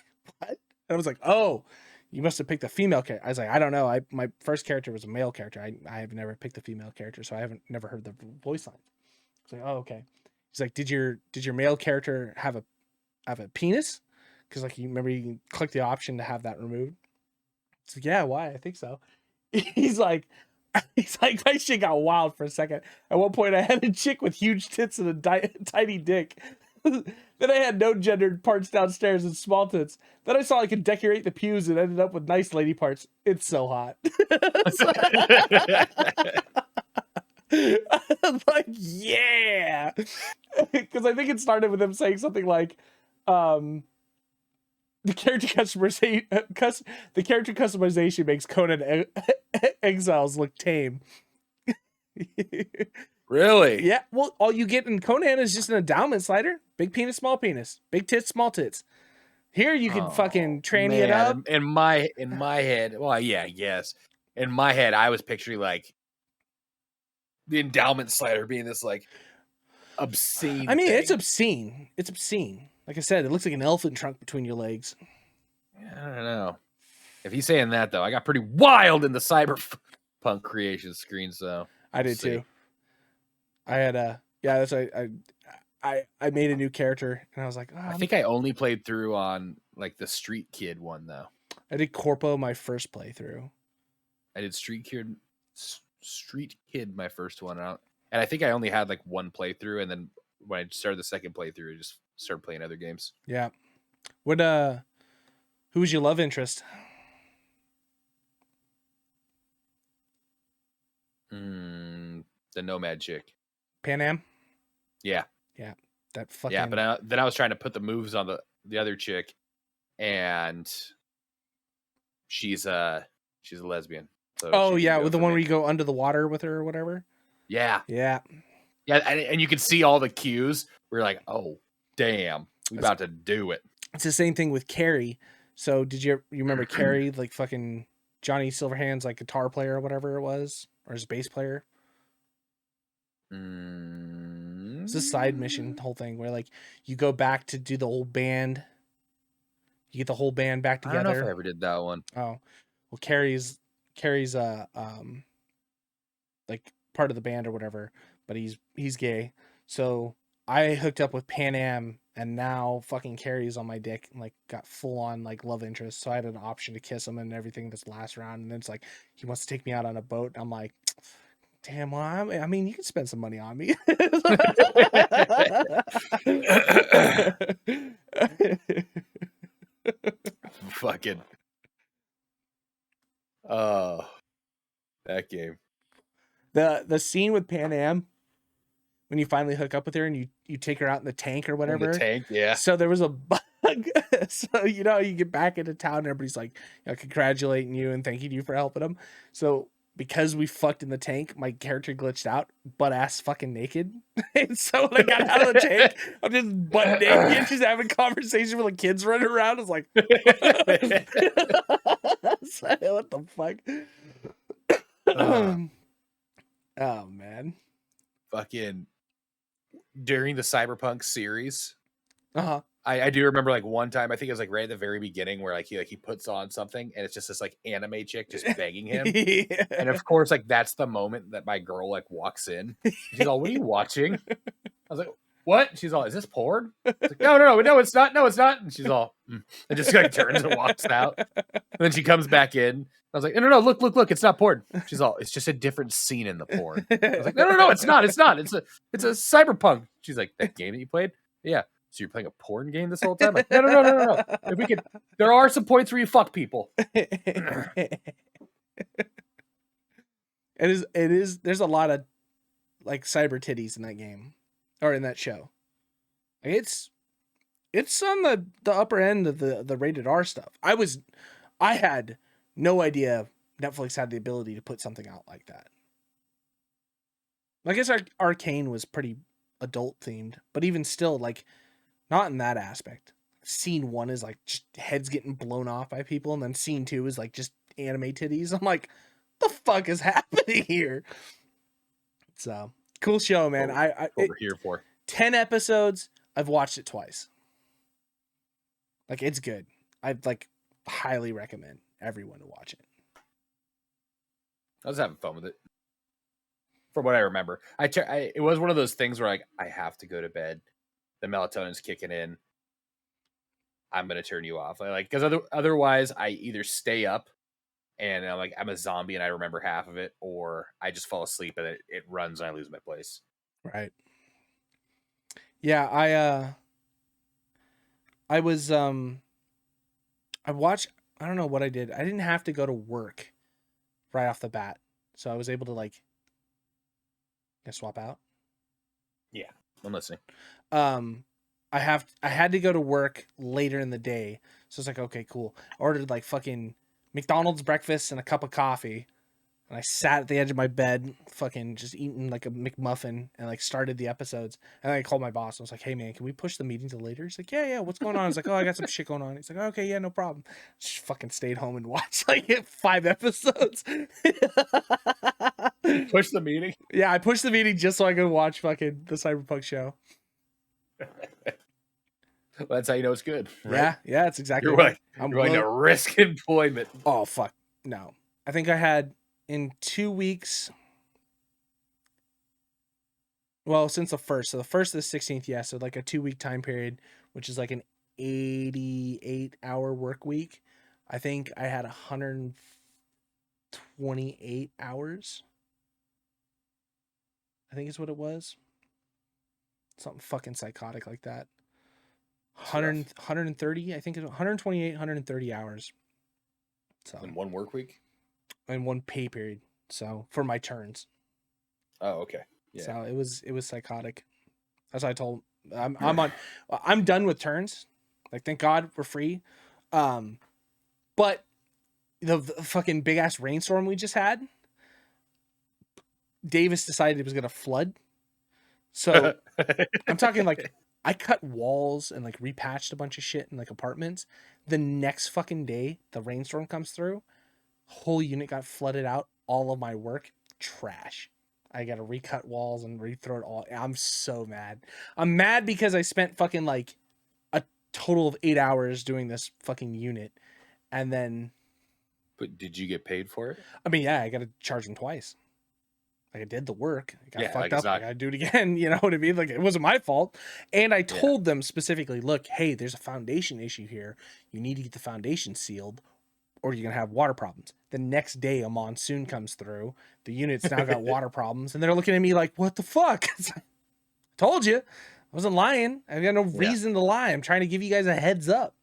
And I was like, oh, you must have picked a female character. I was like, I don't know. My first character was a male character. I have never picked a female character, so I haven't never heard the voice line. I was like, oh, okay. He's like, did your male character have a penis? Because like you can click the option to have that removed. It's like, yeah, why? I think so. He's like, my shit got wild for a second. At one point, I had a chick with huge tits and a tiny dick. Then I had no gendered parts downstairs and small tits. Then I saw I could decorate the pews and ended up with nice lady parts. It's so hot. I'm like, yeah. Because I think it started with him saying something like, the character customization makes Conan Exiles look tame. Really? Yeah. Well, all you get in Conan is just an endowment slider. Big penis, small penis. Big tits, small tits. Here you can fucking tranny it up. In my head, well, yeah, yes. In my head, I was picturing like the endowment slider being this like obscene. I mean, thing. it's obscene. It's obscene. Like I said, it looks like an elephant trunk between your legs. I don't know. If he's saying that though, I got pretty wild in the cyberpunk creation screen, so I did too. I had that's I made a new character, and I was like, I think I only played through on like the Street Kid one though. I did Corpo my first playthrough. I did Street Kid my first one out, and I think I only had like one playthrough, and then when I started the second playthrough, I just started playing other games. Yeah. What who was your love interest? The Nomad chick. Pan Am? Yeah. Yeah. That fucking... Yeah, but then I was trying to put the moves on the other chick, and she's a lesbian. So with the one where you go under the water with her or whatever? Yeah. Yeah. Yeah, and you can see all the cues. We're like, oh, damn. We're about to do it. It's the same thing with Carrie. So did you remember Carrie, like fucking Johnny Silverhand's like guitar player or whatever it was? Or his bass player? It's a side mission whole thing where like you go back to do the old band. You get the whole band back together. I don't know if I ever did that one. Oh. Well, Carrie's like part of the band or whatever, but he's gay. So I hooked up with Pan Am, and now fucking Carrie's on my dick and like got full on like love interest. So I had an option to kiss him and everything this last round, and then it's like he wants to take me out on a boat. I'm like, damn, well, I mean, you can spend some money on me. Fucking Oh, that game. The scene with Pan Am when you finally hook up with her and you take her out in the tank or In whatever. the tank, yeah. So there was a bug. So you get back into town and everybody's like, congratulating you and thanking you for helping them. So because we fucked in the tank, my character glitched out, butt ass fucking naked. And so when I got out of the tank, I'm just butt naked, just having conversation with the kids running around. It's like, what the fuck? Oh man. Fucking during the Cyberpunk series. Uh-huh. I do remember like one time, I think it was like right at the very beginning where like he puts on something and it's just this like anime chick just begging him. Yeah. And of course, like that's the moment that my girl like walks in. She's all, "What are you watching?" I was like, "What?" She's all, "Is this porn?" I was like, no, it's not. No, it's not. And she's all, and just like turns and walks out. And then she comes back in. I was like, no, look, it's not porn. She's all, "It's just a different scene in the porn." I was like, no, it's not. It's a Cyberpunk. She's like, "That game that you played?" Yeah. "So you're playing a porn game this whole time?" Like, no. If we could, there are some points where you fuck people. It is. There's a lot of like cyber titties in that game or in that show. It's on the upper end of the rated R stuff. I had no idea Netflix had the ability to put something out like that. I guess Arcane was pretty adult themed, but even still, like, not in that aspect. Scene 1 is like just heads getting blown off by people, and then scene 2 is like just anime titties. I'm like, the fuck is happening here? So cool show, man. Over here for 10 episodes. I've watched it twice. Like, it's good. I'd like highly recommend everyone to watch it. I was having fun with it. From what I remember, it was one of those things where like I have to go to bed. The melatonin's kicking in. I'm gonna turn you off, like because otherwise I either stay up and I'm a zombie and I remember half of it, or I just fall asleep and it runs and I lose my place. Right. Yeah, I was I watched, I don't know what I did. I didn't have to go to work right off the bat, so I was able to like swap out. Yeah, I'm listening. I had to go to work later in the day, so it's like, okay, cool. I ordered like fucking McDonald's breakfast and a cup of coffee, and I sat at the edge of my bed, fucking just eating like a McMuffin, and like started the episodes. And then I called my boss. I was like, "Hey man, can we push the meeting to later?" He's like, "Yeah, what's going on?" I was like, "Oh, I got some shit going on." He's like, "Okay, yeah, no problem." Just fucking stayed home and watched like 5 episodes. Push the meeting. Yeah, I pushed the meeting just so I could watch fucking the Cyberpunk show. Well, that's how you know it's good, right? Yeah, that's exactly You're right. You're going to risk employment. Oh fuck no! I think I had in 2 weeks. Well, since the first, so the first to the 16th, yeah, so like a 2-week time period, which is like an 88-hour work week. I think I had 128 hours. I think is what it was. Something fucking psychotic like that. 130, I think it's 128, 130 hours. So in one work week? In one pay period. So for my turns. Oh, okay. Yeah. So it was psychotic. That's what I told I'm done with turns. Like, thank God we're free. But the fucking big ass rainstorm we just had, Davis decided it was gonna flood. So I'm talking like I cut walls and like repatched a bunch of shit in like apartments. The next fucking day, the rainstorm comes through. Whole unit got flooded out. All of my work, trash. I got to recut walls and rethrow it all. I'm so mad. I'm mad because I spent fucking like a total of 8 hours doing this fucking unit. And then. But did you get paid for it? I mean, yeah, I got to charge them twice. Like, I did the work. I got fucked up. Exactly. I got to do it again. You know what I mean? Like, it wasn't my fault. And I told them specifically, look, hey, there's a foundation issue here. You need to get the foundation sealed or you're going to have water problems. The next day, a monsoon comes through. The unit's now got water problems. And they're looking at me like, what the fuck? I told you. I wasn't lying. I've got no reason to lie. I'm trying to give you guys a heads up.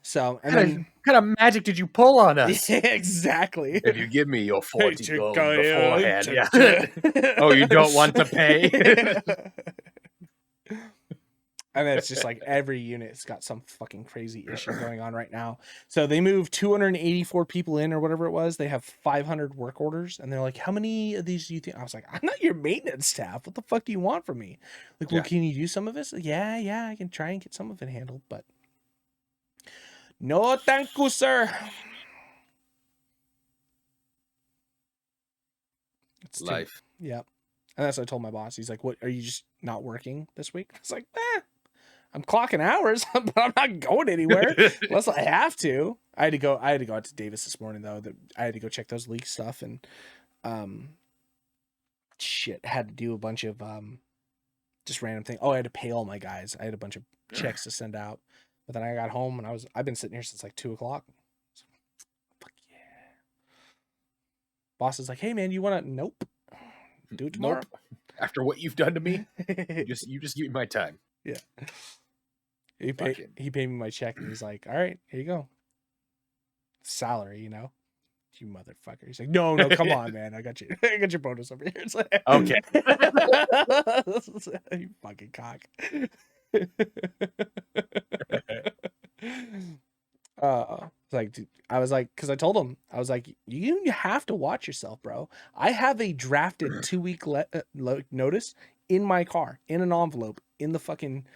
So, and then kind of magic did you pull on us? Yeah, exactly. If you give me your 40 Check gold out, beforehand, check, yeah. check. Oh, you don't want to pay? And then it's just like every unit's got some fucking crazy issue going on right now. So they moved 284 people in or whatever it was. They have 500 work orders. And they're like, how many of these do you think? I was like, I'm not your maintenance staff. What the fuck do you want from me? Like, well, can you do some of this? Yeah, I can try and get some of it handled. But no, thank you, sir. It's Life. Yep. And that's what I told my boss. He's like, what, are you just not working this week? I was like, I'm clocking hours, but I'm not going anywhere unless I have to. I had to go out to Davis this morning though. I had to go check those leak stuff and had to do a bunch of just random thing. Oh, I had to pay all my guys. I had a bunch of checks to send out. But then I got home and I've been sitting here since like 2:00. So, fuck yeah. Boss is like, hey man, you wanna nope. Do it tomorrow. Nope. After what you've done to me, you just give me my time. Yeah. He paid me my check and he's like, all right, here you go. Salary, you know. You motherfucker. He's like, no, come on, man. I got your bonus over here. It's like, Okay. You fucking cock. I was like, because I told him, I was like, you have to watch yourself, bro. I have a drafted 2-week notice in my car, in an envelope, in the fucking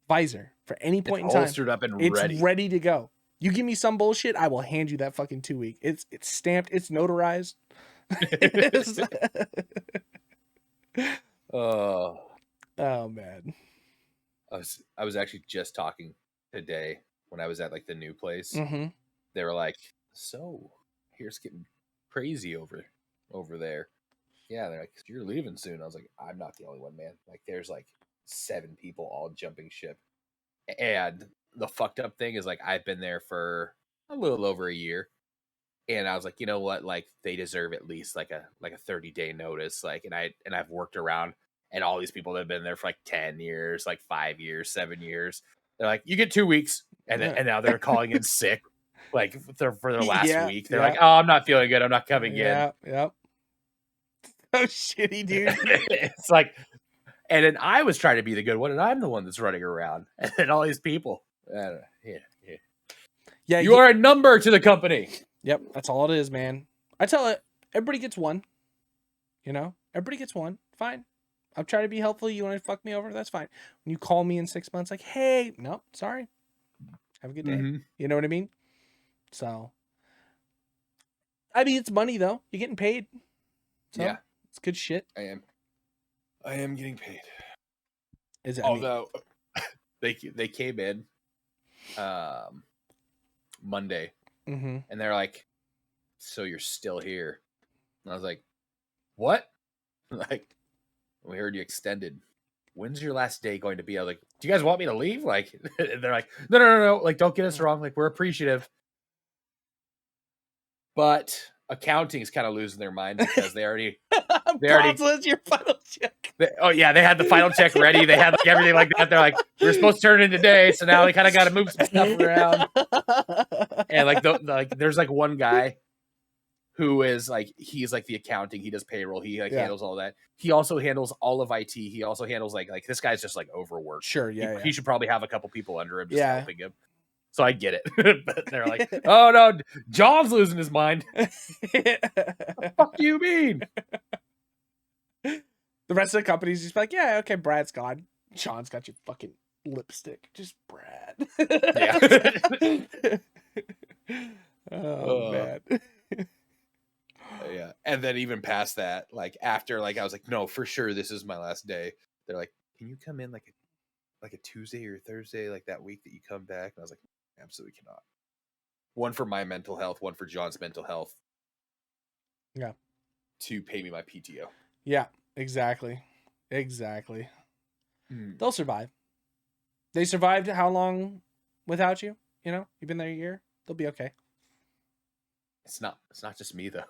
visor for any point in time. Holstered up and it's ready. ready to go. You give me some bullshit, I will hand you that fucking 2-week. It's stamped, it's notarized. Oh man. I was actually just talking today when I was at like the new place. Mm-hmm. They were like, so here's getting crazy over there. Yeah, they're like, you're leaving soon. I was like, I'm not the only one, man. Like there's like 7 people all jumping ship. And the fucked up thing is like I've been there for a little over a year. And I was like, you know what? Like they deserve at least like a 30-day notice. Like and I've worked around and all these people that have been there for like 10 years, like 5 years, 7 years. They're like, you get 2 weeks. And now they're calling in sick. Like for their last week. They're like, oh, I'm not feeling good. I'm not coming in. Yep. Oh shitty, dude. It's like, and then I was trying to be the good one, and I'm the one that's running around, and then all these people. Yeah. You are a number to the company. Yep, that's all it is, man. I tell it, everybody gets one. You know, everybody gets one. Fine. I'm trying to be helpful. You want to fuck me over? That's fine. When you call me in 6 months, like, hey, no, sorry. Have a good day. Mm-hmm. You know what I mean? So, I mean, it's money though. You're getting paid. So, yeah, it's good shit. I am getting paid. Is it? Although they came in Monday, mm-hmm. and they're like, "So you're still here?" And I was like, "What?" Like, we heard you extended. When's your last day going to be? I was like, "Do you guys want me to leave?" Like, and they're like, "No. Like, don't get us wrong. Like, we're appreciative." But accounting is kind of losing their mind because they already your final check. They had the final check ready. They had like everything like that. They're like, we're supposed to turn it in today, so now they kind of got to move some stuff around. And like there's like one guy who is like, he's like the accounting. He does payroll. He handles all that. He also handles all of IT. He also handles like this guy's just like overworked. Sure, He should probably have a couple people under him just helping him. So I get it. But they're like, oh no, John's losing his mind. What the fuck do you mean? The rest of the company's just like, yeah, okay, Brad's gone. John's got your fucking lipstick. Just Brad. Yeah. Man. Yeah. And then even past that, like after like I was like, no, for sure this is my last day. They're like, can you come in like a Tuesday or Thursday, like that week that you come back? And I was like, absolutely cannot. One for my mental health, one for John's mental health. Yeah. To pay me my PTO. Yeah, exactly. They'll survive. They survived how long without you? You know, you've been there a year. They'll be okay. It's not just me though.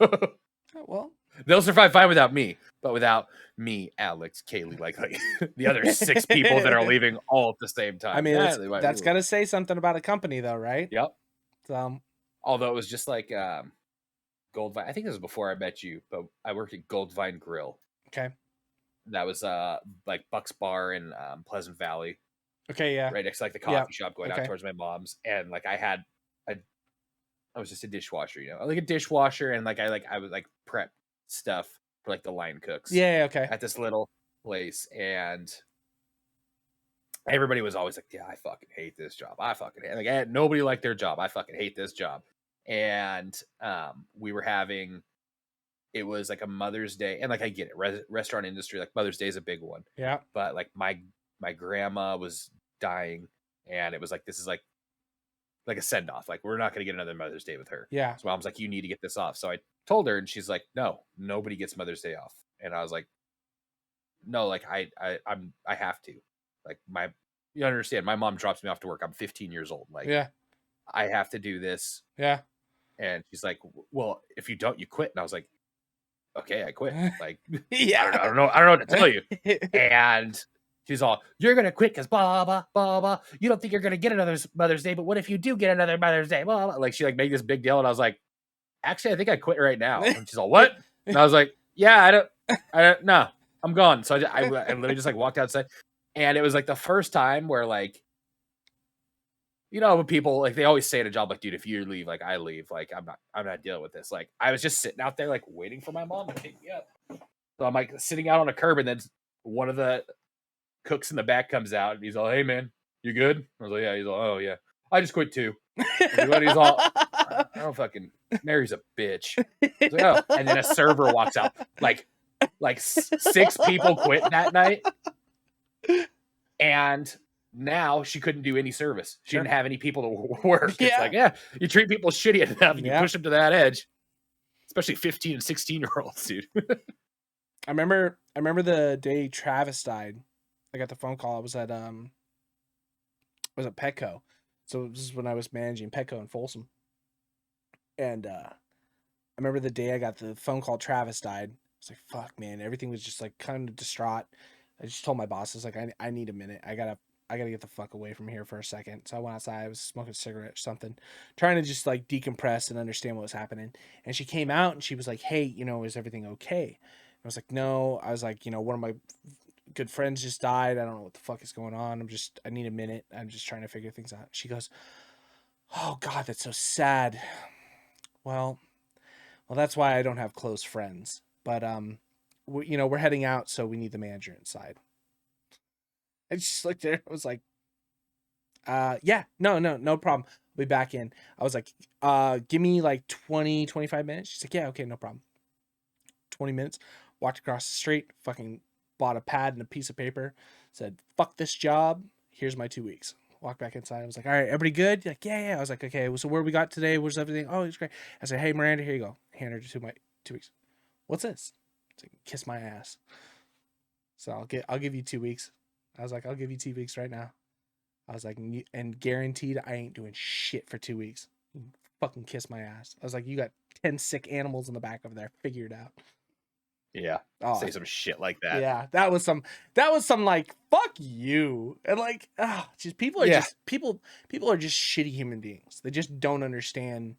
Oh, well, they'll survive fine without me, but without me, Alex, Kaylee, like the other 6 people that are leaving all at the same time. I mean, that's got to say something about a company, though, right? Yep. So Although it was just like Goldvine. I think this was before I met you, but I worked at Goldvine Grill. Okay. That was like Buck's Bar in Pleasant Valley, Okay. Yeah. right next to like the Yeah. coffee shop going out Okay. towards my mom's, and like I was just a dishwasher, you know, like a dishwasher, and I would like prep stuff for like the line cooks Yeah. Okay. at this little place, and everybody was always like, "Yeah, I fucking hate this job. I fucking hate." Like, nobody liked their job. I fucking hate this job. And we were having, it was like a Mother's Day, and like I get it, restaurant industry, like Mother's Day is a big one. Yeah. But like my grandma was dying, and it was like, this is like a send off. Like, we're not going to get another Mother's Day with her. Yeah. So mom's like, you need to get this off. So I told her, and she's like, no, nobody gets Mother's Day off. And I was like, no, like I have to. Like, you understand, my mom drops me off to work. I'm 15 years old. Like, Yeah. I have to do this. Yeah. And she's like, well, if you don't, you quit. And I was like, okay, I quit. Like, Yeah. I don't know what to tell you. And she's all, you're gonna quit because blah blah blah blah. You don't think you're gonna get another Mother's Day, but what if you do get another Mother's Day? Blah, blah. Like, she like made this big deal, and I was like, actually, I think I quit right now. And she's all, what? And I was like, yeah, I don't no, I'm gone. So I literally just like walked outside, and it was like the first time where, like, you know, when people like, they always say at a job, like, dude, if you leave, like, I leave, like, I'm not dealing with this. Like, I was just sitting out there like waiting for my mom to pick me up. So I'm like sitting out on a curb, and then one of the cooks in the back comes out, and he's all, hey man, you good? I was like, yeah. He's all, oh yeah, I just quit too. He's all, I don't fucking, Mary's a bitch. I was like, oh. And then a server walks out. Like 6 people quit that night, and now she couldn't do any service. She didn't have any people to work. It's like, yeah, you treat people shitty enough, and you push them to that edge, especially 15 and 16-year-olds, dude. I remember the day Travis died. I got the phone call. I was at Petco. So this is when I was managing Petco in Folsom. And I remember the day I got the phone call Travis died. I was like, fuck, man. Everything was just like kind of distraught. I just told my boss, I was like, I need a minute. I gotta get the fuck away from here for a second. So I went outside. I was smoking a cigarette or something, trying to just like decompress and understand what was happening. And she came out and she was like, hey, you know, is everything okay? I was like, no. I was like, you know, one of my good friends just died. I don't know what the fuck is going on. I need a minute. I'm just trying to figure things out. She goes, oh God, that's so sad. Well, that's why I don't have close friends. But, you know, we're heading out, so we need the manager inside. I just looked at her. I was like, yeah, no problem. I'll be back in. I was like, give me like 20, 25 minutes. She's like, yeah, okay, no problem. 20 minutes. Walked across the street, fucking bought a pad and a piece of paper, said, fuck this job. Here's my 2 weeks. Walked back inside. I was like, all right, everybody good? Like, yeah. I was like, okay, so where we got today? Where's everything? Oh, it's great. I said, hey, Miranda, here you go. Hand her to my 2 weeks. What's this? It's like, kiss my ass. So I'll give you 2 weeks. I was like, I'll give you 2 weeks right now. I was like, and guaranteed I ain't doing shit for 2 weeks. You fucking kiss my ass. I was like, you got 10 sick animals in the back over there. Figure it out. Yeah. Oh, say some shit like that. Yeah, that was some like, fuck you. And like, just people are just people are just shitty human beings. They just don't understand,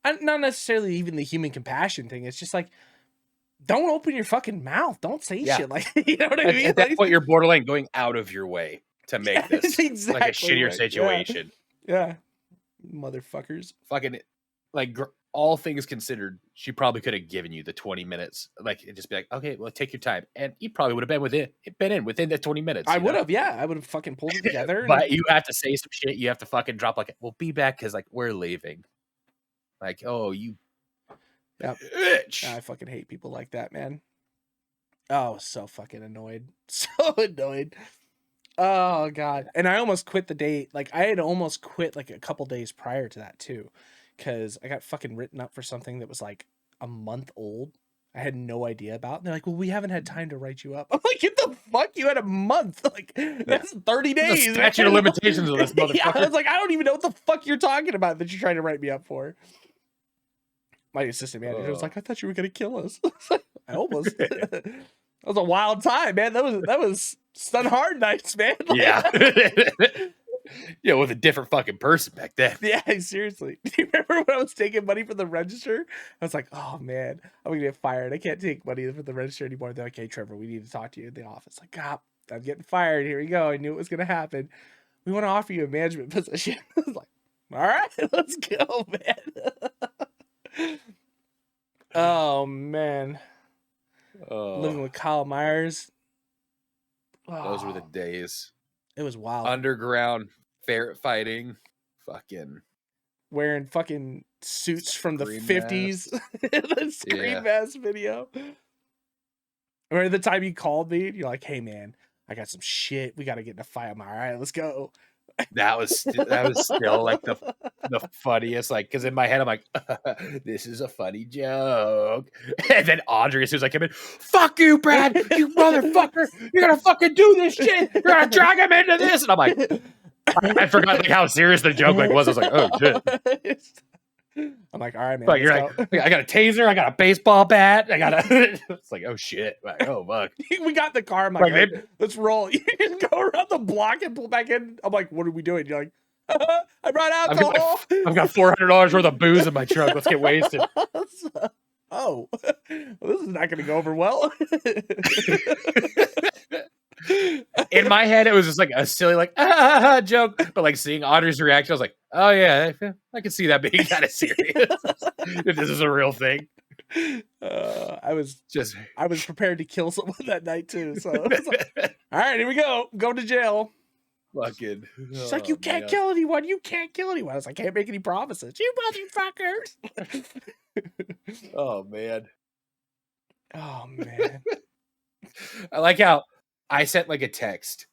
not necessarily even the human compassion thing. It's just like, don't open your fucking mouth. Don't say shit like, you know what I mean? At that point, you're borderline going out of your way to make this exactly like a shittier right. situation. Yeah. Motherfuckers. Fucking, like, all things considered, she probably could have given you the 20 minutes. Like, and just be like, okay, well, take your time. And you probably would have been within that 20 minutes. I would have, yeah. I would have fucking pulled it together. But you have to say some shit. You have to fucking drop like, we'll be back because, like, we're leaving. Like, oh, you bitch. I fucking hate people like that, man. Oh, I was so fucking annoyed. So annoyed. Oh, God. And I almost quit the day. Like, I had almost quit like a couple days prior to that, too. Because I got fucking written up for something that was like a month old. I had no idea about. And they're like, well, we haven't had time to write you up. I'm like, get the fuck? You had a month. Like, that's 30 days. The statute of limitations of this motherfucker. Yeah, I was like, I don't even know what the fuck you're talking about that you're trying to write me up for. My assistant manager was like, I thought you were going to kill us. I almost. That was a wild time, man. That was Stun Hard nights, man. Like, yeah. with a different fucking person back then. Yeah, seriously. Do you remember when I was taking money from the register? I was like, oh man, I'm gonna get fired. I can't take money from the register anymore. They're like, hey, Trevor, we need to talk to you in the office. Like, I'm getting fired. Here we go. I knew it was gonna happen. We want to offer you a management position. I was like, all right, let's go, man. Oh man. Living with Kyle Myers. Those were the days. It was wild. Underground ferret fighting. Fucking wearing fucking suits from the Scream 50s. The Scream Mask video. Remember the time you called me? You're like, hey man, I got some shit. We gotta get in a fight. I'm all right, let's go. That was still like the funniest, like, because in my head I'm like, this is a funny joke, and then Audrey, as soon as I came in, fuck you, Brad, you motherfucker, you're gonna fucking do this shit, you're gonna drag him into this, and I'm like, I forgot like how serious the joke like was. I was like, oh shit. I'm like, all right, man. But you're like, I got a taser, I got a baseball bat, I got a. It's like, oh shit, like, oh fuck. We got the car. I'm like, hey, let's roll. You just go around the block and pull back in. I'm like, what are we doing? You're like, I brought alcohol. I've got $400 worth of booze in my truck. Let's get wasted. Oh, well, this is not going to go over well. In my head, it was just like a silly, like, joke. But like seeing Audrey's reaction, I was like, oh yeah, I can see that being kind of serious. If this is a real thing. I was prepared to kill someone that night too. So like, all right, here we go. Go to jail. Fucking. She's like, you can't kill anyone. You can't kill anyone. I was like, I can't make any promises. You motherfuckers. Oh man. Oh man. I like how I sent like a text,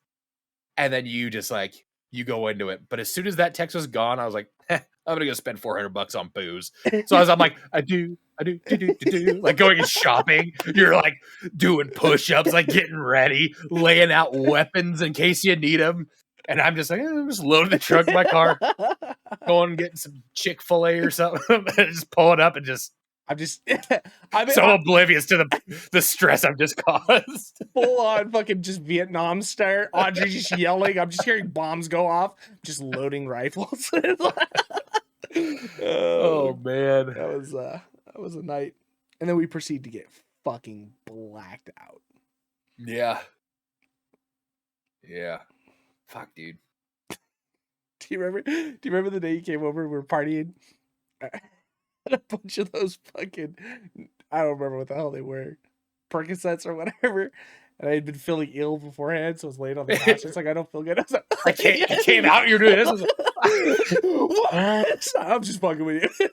and then you just like you go into it. But as soon as that text was gone, I was like, I'm gonna go spend $400 on booze. So I'm like, I do, like going shopping. You're like doing push-ups, like getting ready, laying out weapons in case you need them. And I'm just like, I'm just loading the trunk of my car, going and getting some Chick-fil-A or something, and just pull it up and just. I'm so oblivious to the stress I've just caused. Full on fucking just Vietnam style. Audrey just yelling. I'm just hearing bombs go off. Just loading rifles. Oh man, that was a night. And then we proceed to get fucking blacked out. Yeah. Fuck, dude. Do you remember the day you came over? We were partying. A bunch of those fucking, I don't remember what the hell they were, Percocets or whatever, and I had been feeling ill beforehand, so I was laying on the couch. It's like, I don't feel good. I was like, I came out and you're doing this. What? I'm just fucking with you.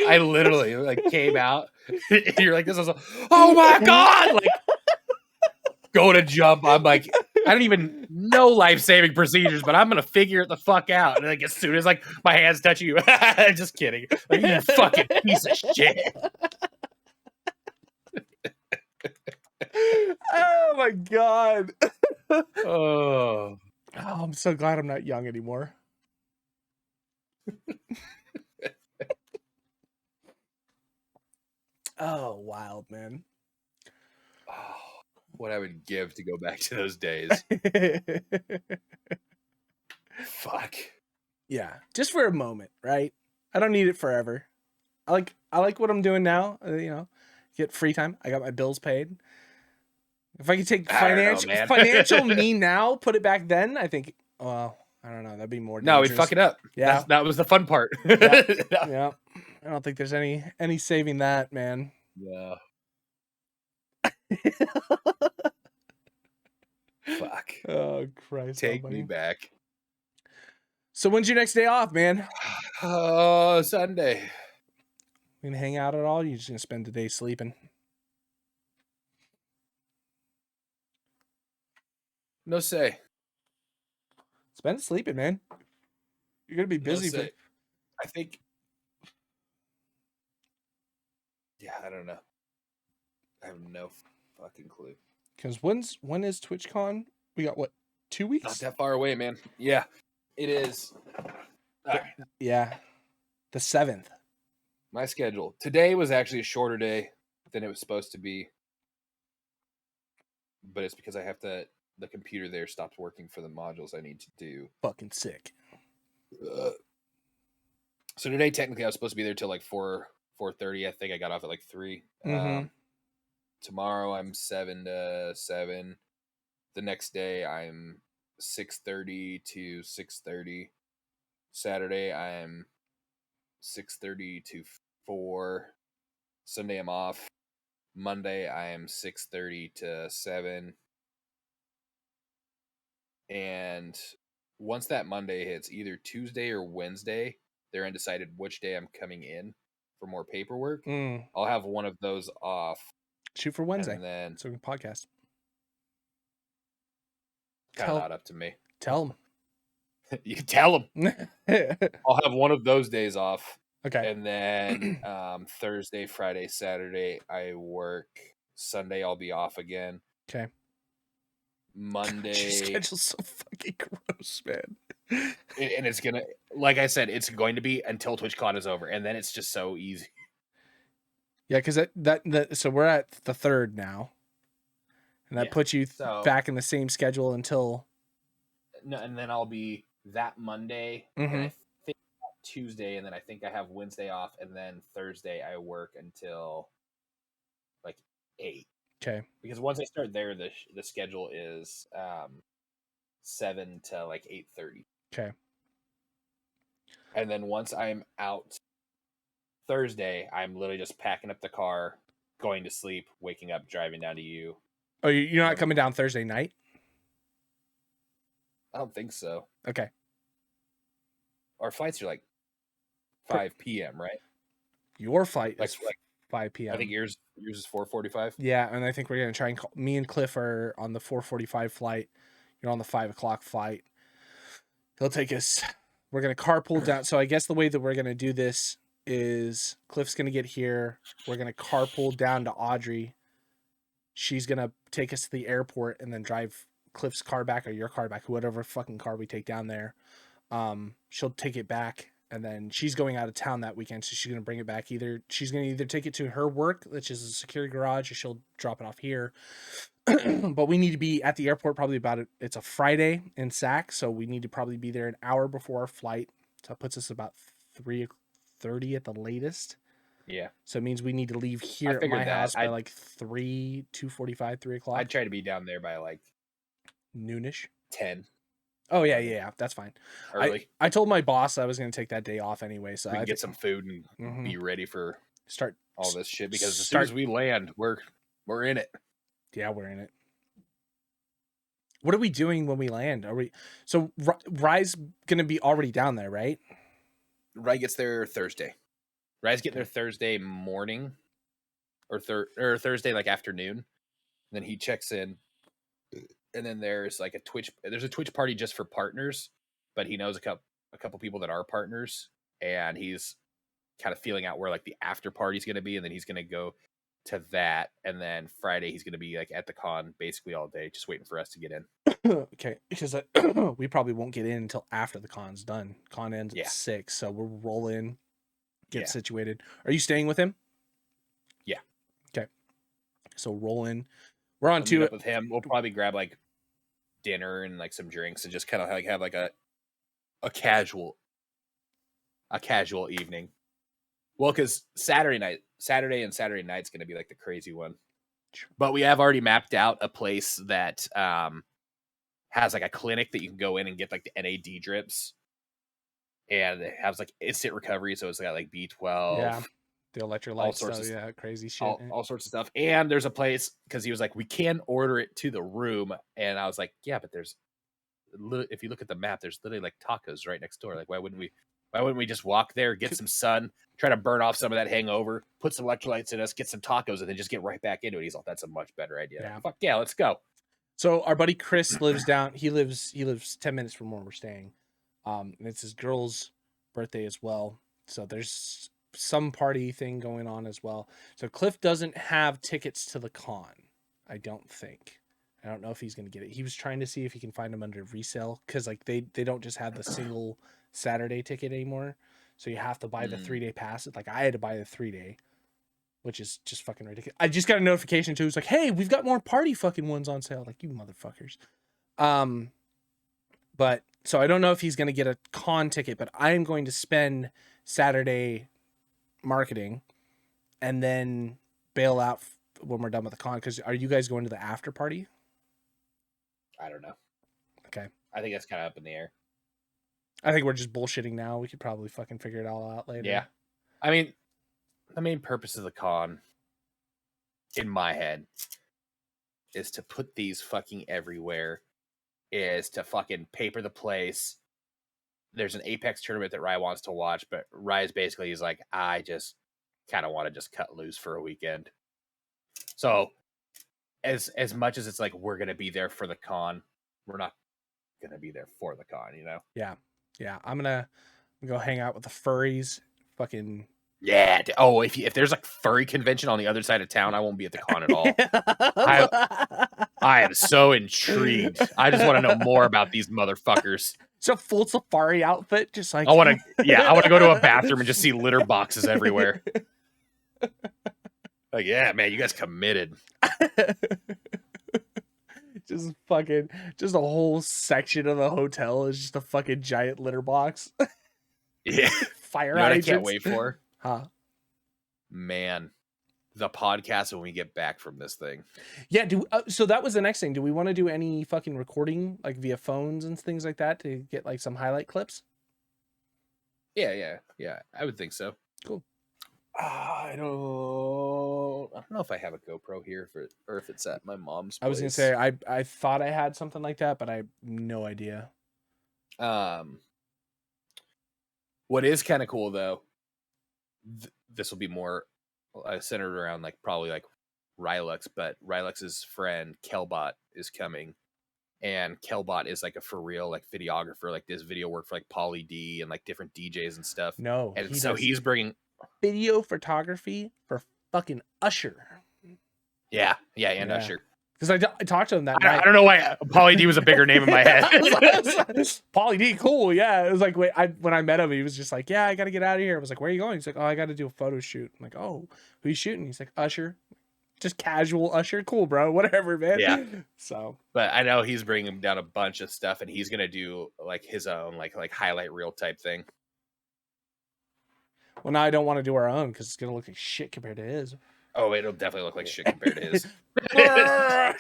I literally like came out. You're like, this is oh my god, like go to jump. I'm like, I don't even know life-saving procedures, but I'm gonna figure it the fuck out. And like as soon as like my hands touch you, just kidding. Like, you fucking piece of shit. Oh my god. Oh, I'm so glad I'm not young anymore. Oh, wild, man. Oh, what I would give to go back to those days. Fuck. Yeah, just for a moment, right? I don't need it forever. I like what I'm doing now. Get free time. I got my bills paid. If I could take financial me now, put it back then, I think. Well, I don't know. That'd be more dangerous. No, we'd fuck it up. Yeah, that was the fun part. Yeah. I don't think there's any saving that, man. Yeah. Fuck. Oh Christ! Take me back. So when's your next day off, man? Oh, Sunday. You gonna hang out at all? You just gonna spend the day sleeping? No say. Spend it sleeping, man. You're gonna be busy. No say. I think. Yeah, I don't know. I have no fucking clue. Because when is TwitchCon? We got what, 2 weeks? Not that far away, man. Yeah, it is. Yeah, the 7th. My schedule today was actually a shorter day than it was supposed to be, but it's because I have to the computer there stopped working for the modules I need to do. Fucking sick. So today, technically, I was supposed to be there till like 4:30. I think I got off at like 3. Mm-hmm. Tomorrow I'm 7 to 7. The next day I'm 6:30 to 6:30. Saturday I'm 6:30 to 4. Sunday I'm off. Monday I am 6:30 to 7. And once that Monday hits, either Tuesday or Wednesday, they're undecided which day I'm coming in for more paperwork. I'll have one of those off. Shoot for Wednesday. And then so we can podcast. Kind of not up to me. Tell them. You can tell them. I'll have one of those days off. Okay. And then Thursday, Friday, Saturday, I work. Sunday, I'll be off again. Okay. Monday. Your schedule's so fucking gross, man. And it's gonna, like I said, it's going to be until TwitchCon is over, and then it's just so easy. Yeah, because so we're at the 3rd now, and that puts you back in the same schedule until. No, and then I'll be that Monday, and I think Tuesday, and then I think I have Wednesday off, and then Thursday I work until like 8. Okay. Because once I start there, the schedule is 7 to like 8:30. Okay. And then once I'm out Thursday, I'm literally just packing up the car, going to sleep, waking up, driving down to you. Oh, you're not coming down Thursday night? I don't think so. Okay. Our flights are like 5 p.m., right? Your flight is like 5 p.m. I think yours is 4:45. Yeah, and I think we're gonna try and call. Me and Cliff are on the 4:45 flight. You're on the 5 o'clock flight. They'll take us. We're gonna carpool down. So I guess the way that we're gonna do this is Cliff's gonna get here. We're gonna carpool down to Audrey. She's gonna take us to the airport and then drive Cliff's car back or your car back, whatever fucking car we take down there. She'll take it back. And then she's going out of town that weekend, so she's going to bring it back. She's going to either take it to her work, which is a security garage, or she'll drop it off here. But we need to be at the airport probably it's a Friday in Sac, so we need to probably be there an hour before our flight. So that puts us about 3:30 at the latest. Yeah. So it means we need to leave here at my house by like 2:45, 3 o'clock. I'd try to be down there by like noonish. 10. Oh, yeah, that's fine. Early. I told my boss I was going to take that day off anyway, so we can get some food and be ready for all this shit, because as soon as we land, we're in it. Yeah, we're in it. What are we doing when we land? So Rye's going to be already down there, right? Rye gets there Thursday. Rye's getting there Thursday morning or Thursday like afternoon. And then he checks in. And then there's like a Twitch party just for partners, but he knows a couple people that are partners, and he's kind of feeling out where like the after party's going to be, and then he's going to go to that, and then Friday he's going to be like at the con basically all day, just waiting for us to get in. Okay, because we probably won't get in until after the con's done. Con ends at 6, so we'll roll in, get situated. Are you staying with him? Yeah. Okay. So roll in. We're on to it with him. We'll probably grab like dinner and like some drinks and just kind of like have like a casual evening. Well, because Saturday and Saturday night's going to be like the crazy one. But we have already mapped out a place that has like a clinic that you can go in and get like the NAD drips, and it has like instant recovery. So it's got like B12. Yeah. The electrolytes, crazy shit. All sorts of stuff. And there's a place, because he was like, we can order it to the room. And I was like, yeah, but if you look at the map, there's literally like tacos right next door. Like, why wouldn't we just walk there, get some sun, try to burn off some of that hangover, put some electrolytes in us, get some tacos, and then just get right back into it? He's like, that's a much better idea. Yeah. Fuck yeah, let's go. So our buddy Chris lives down. He lives 10 minutes from where we're staying. And it's his girl's birthday as well. So there's some party thing going on as well. So Cliff doesn't have tickets to the con, I don't think. I don't know if he's going to get it. He was trying to see if he can find them under resale, because like they don't just have the single Saturday ticket anymore. So you have to buy the 3-day pass. Like I had to buy the 3-day, which is just fucking ridiculous. I just got a notification too. It's like, hey, we've got more party fucking ones on sale. Like, you motherfuckers. But so I don't know if he's going to get a con ticket, but I am going to spend Saturday marketing and then bail out when we're done with the con. Because are you guys going to the after party? I don't know. Okay. I think that's kind of up in the air. I think we're just bullshitting now. We could probably fucking figure it all out later. Yeah. I mean, the main purpose of the con, in my head, is to put these fucking everywhere, is to fucking paper the place. There's an Apex tournament that Rye wants to watch, but Rye's basically, he's like, I just kind of want to just cut loose for a weekend. So as much as it's like we're going to be there for the con, we're not going to be there for the con, you know? Yeah. I'm gonna go hang out with the furries. Fucking yeah. Oh, if there's a furry convention on the other side of town, I won't be at the con at all. I am so intrigued. I just want to know more about these motherfuckers. It's a full safari outfit, just like I want to go to a bathroom and just see litter boxes everywhere. Like, yeah, man, you guys committed. just a whole section of the hotel is just a fucking giant litter box. Yeah. Fire you know what I hydrants. can't wait for? Huh? Man, the podcast when we get back from this thing. Yeah, so that was the next thing. Do we want to do any fucking recording like via phones and things like that to get like some highlight clips? Yeah. I would think so. Cool. I don't know if I have a GoPro here or if it's at my mom's place. I was gonna say I thought I had something like that, but I have no idea. What is kind of cool though, this will be more centered around like probably like Rylux, but Rylux's friend Kelbot is coming, and Kelbot is like a for real like videographer, like does video work for like Pauly D and like different DJs and stuff. No, and so he's bringing video photography for fucking Usher. Yeah, and Usher. Because I talked to him that night. I don't know why Pauly D was a bigger name in my head. Pauly D, cool, yeah. It was like when I met him, he was just like, yeah, I got to get out of here. I was like, where are you going? He's like, oh, I got to do a photo shoot. I'm like, oh, who you shooting? He's like, Usher. Just casual Usher. Cool, bro. Whatever, man. Yeah. So. But I know he's bringing down a bunch of stuff, and he's gonna do like his own like highlight reel type thing. Well, now I don't want to do our own because it's gonna look like shit compared to his. Oh, it'll definitely look like shit compared to his.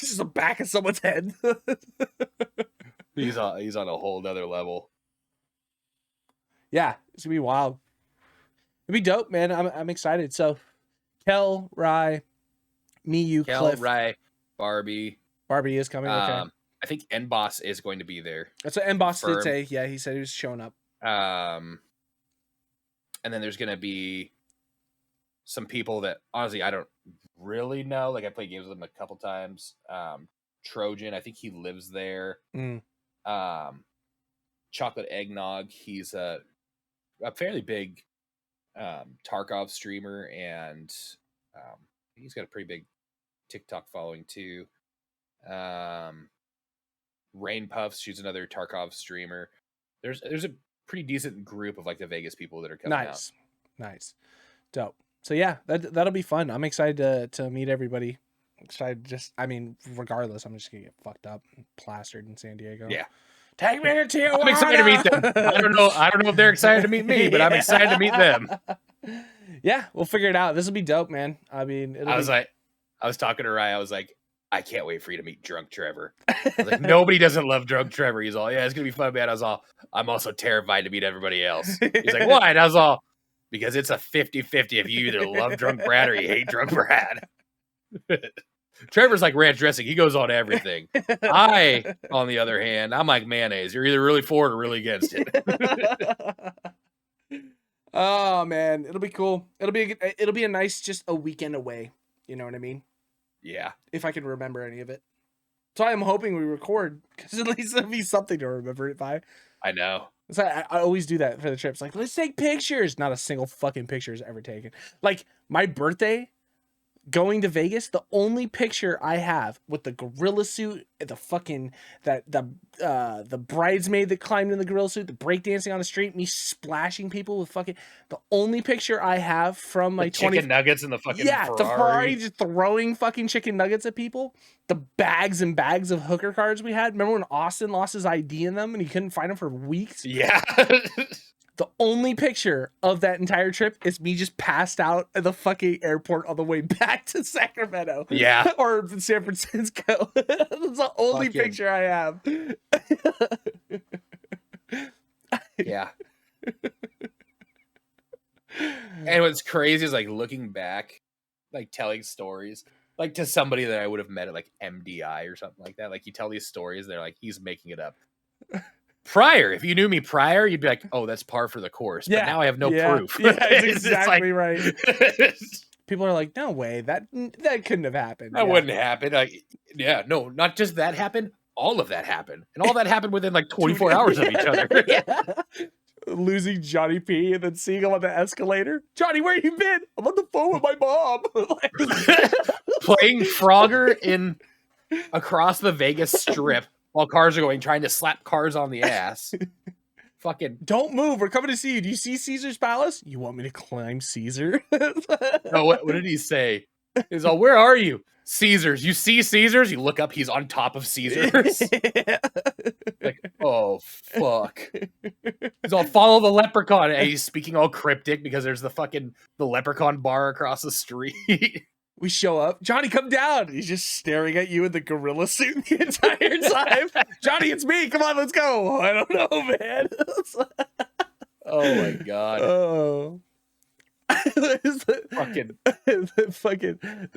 Just the back of someone's head. He's on a whole nother level. Yeah, it's gonna be wild. It'd be dope, man. I'm excited. So, Kel, Rye, me, you, Kel, Cliff, Rye, Barbie. Barbie is coming. Okay. I think N-Boss is going to be there. That's what N-Boss did say. Yeah, he said he was showing up. And then there's gonna be some people that honestly I don't really know. Like I played games with them a couple times. Trojan, I think he lives there. Chocolate Eggnog, he's a fairly big Tarkov streamer, and he's got a pretty big TikTok following too. Rain Puffs, she's another Tarkov streamer. There's a pretty decent group of like the Vegas people that are coming out. Nice, dope. So yeah, that'll be fun. I'm excited to meet everybody. Regardless, I'm just gonna get fucked up and plastered in San Diego. Yeah. Take me to Tijuana. I'm excited to meet them. I don't know if they're excited to meet me, but I'm excited to meet them. Yeah, we'll figure it out. This will be dope, man. I mean, I was talking to Ryan. I was like, I can't wait for you to meet Drunk Trevor. I was like, nobody doesn't love Drunk Trevor. He's all, yeah, it's gonna be fun, man. I was all, I'm also terrified to meet everybody else. He's like, why? And I was all, because it's a 50-50 if you either love Drunk Brad or you hate Drunk Brad. Trevor's like ranch dressing. He goes on everything. I, on the other hand, I'm like mayonnaise. You're either really for it or really against it. Oh man, it'll be cool. It'll be a nice just a weekend away. You know what I mean? Yeah. If I can remember any of it. So I'm hoping we record because at least it'll be something to remember it by. I know. So I always do that for the trips. Like, let's take pictures. Not a single fucking picture is ever taken. Like my birthday, going to Vegas, the only picture I have with the gorilla suit, the fucking the bridesmaid that climbed in the gorilla suit, the breakdancing on the street, me splashing people with fucking, the only picture I have from my chicken nuggets in the fucking yeah, Ferrari. the Ferrari just throwing fucking chicken nuggets at people. The bags and bags of hooker cards we had. Remember when Austin lost his ID in them and he couldn't find them for weeks? Yeah. The only picture of that entire trip is me just passed out at the fucking airport on the way back to Sacramento. Yeah. Or San Francisco. That's the only picture I have. Yeah. And what's crazy is like looking back, like telling stories, like to somebody that I would have met at like MDI or something like that. Like you tell these stories, they're like, he's making it up. Prior, if you knew me prior, you'd be like, "Oh, that's par for the course." Yeah, but now I have no proof. Yeah, that's exactly like, right. People are like, "No way, that couldn't have happened. That wouldn't happen." Like, yeah, no, not just that happened. All of that happened, and all that happened within like 24 hours of each other. Yeah. Losing Johnny P and then seeing him on the escalator. Johnny, where you been? I'm on the phone with my mom. Playing Frogger in across the Vegas Strip. While cars are going, trying to slap cars on the ass. Fucking don't move. We're coming to see you. Do you see Caesar's Palace? You want me to climb Caesar? No, what did he say? He's all, where are you? Caesar's. You see Caesar's? You look up, he's on top of Caesar's. Like, oh, fuck. He's all, follow the leprechaun. And he's speaking all cryptic because there's the leprechaun bar across the street. We show up. Johnny, come down. He's just staring at you in the gorilla suit the entire time. Johnny, it's me. Come on, let's go. I don't know, man. Oh my god. Oh. The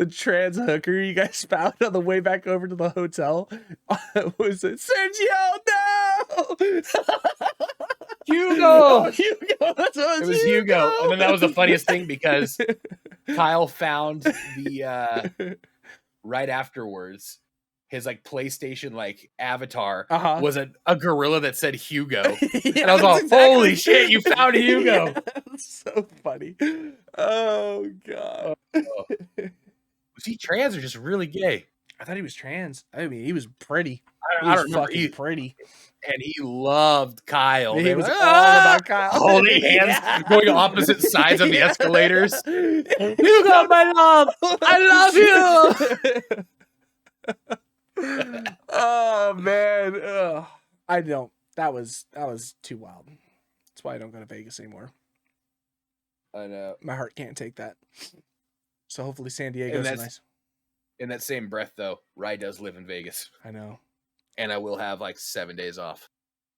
trans hooker you guys found on the way back over to the hotel was it Sergio? No. Hugo. Oh, Hugo. That's what it was Hugo. And then that was the funniest thing because Kyle found the right afterwards his like PlayStation like avatar was a gorilla that said Hugo. Yeah, and I was all, holy shit, you found Hugo. Yeah, that's so funny. Oh god. Was he trans or just really gay? I thought he was trans. I mean, he was pretty. I don't remember. Fucking pretty. And he loved Kyle. He was all about Kyle. Holding hands, going opposite sides of the escalators. You got my love. I love you. Oh man. Ugh. I don't. That was too wild. That's why I don't go to Vegas anymore. I know. My heart can't take that. So hopefully San Diego's nice. In that same breath, though, Rye does live in Vegas. I know. And I will have like 7 days off.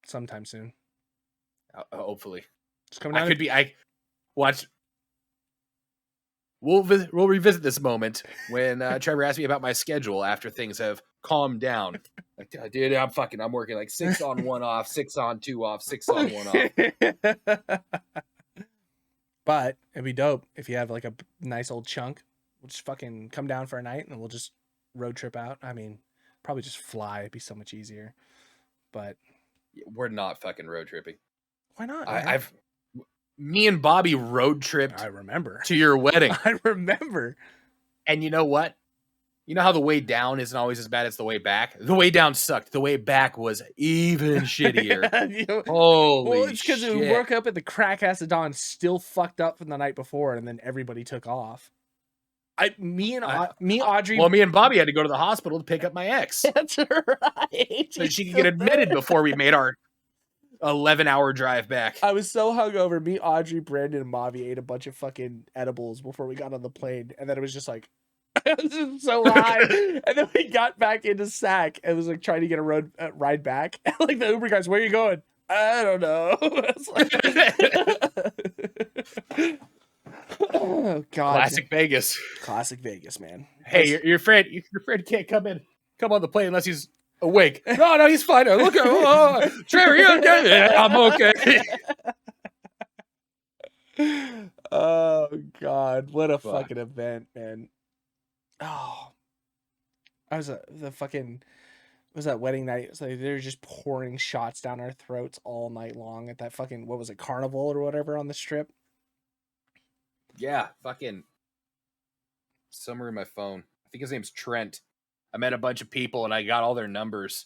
Sometime soon. Hopefully. Just come down. I watch. We'll revisit this moment when Trevor asked me about my schedule after things have calmed down. Like, dude, I'm working like 6 on 1 off, 6 on 2 off, 6 on 1 off. But it'd be dope if you have like a nice old chunk. We'll just fucking come down for a night and we'll just road trip out. I mean, probably just fly. It'd be so much easier. But we're not fucking road tripping. Why not? Me and Bobby road tripped. I remember to your wedding. I remember. And you know what? You know how the way down isn't always as bad as the way back? The way down sucked. The way back was even shittier. Holy well, it's because shit. we woke up at the crack ass of dawn, still fucked up from the night before, and then everybody took off. Me and Audrey. Well, me and Bobby had to go to the hospital to pick up my ex. That's right. So she could get admitted before we made our 11-hour drive back. I was so hungover. Me, Audrey, Brandon, and Bobby ate a bunch of fucking edibles before we got on the plane, and then it was just like, I was just so high. And then we got back into Sac and was like trying to get a ride back. And like the Uber guys, where are you going? I don't know. Oh god! Classic Vegas. Classic Vegas, man. Hey, your friend can't come on the plane unless he's awake. No, he's fine. Look at Trevor, you okay? Yeah, I'm okay. Oh god, what a fucking event, man. Oh, was that wedding night? It's like they were just pouring shots down our throats all night long at that fucking, what was it, Carnival or whatever on the Strip. Yeah, fucking. somewhere in my phone. I think his name's Trent. I met a bunch of people and I got all their numbers.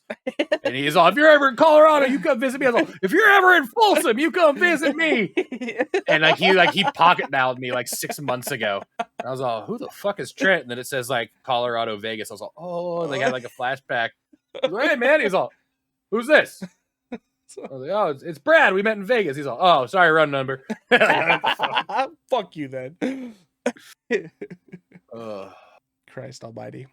And he's all, if you're ever in Colorado, you come visit me. I was like, if you're ever in Folsom, you come visit me. And he pocket dialed me like 6 months ago. And I was all, who the fuck is Trent? And then it says like Colorado, Vegas. I was all, oh, and they had like a flashback. I was like, hey man, he's all, who's this? I was like, oh, it's Brad. We met in Vegas. He's all, oh, sorry, run number. Fuck you then. Ugh. Christ almighty.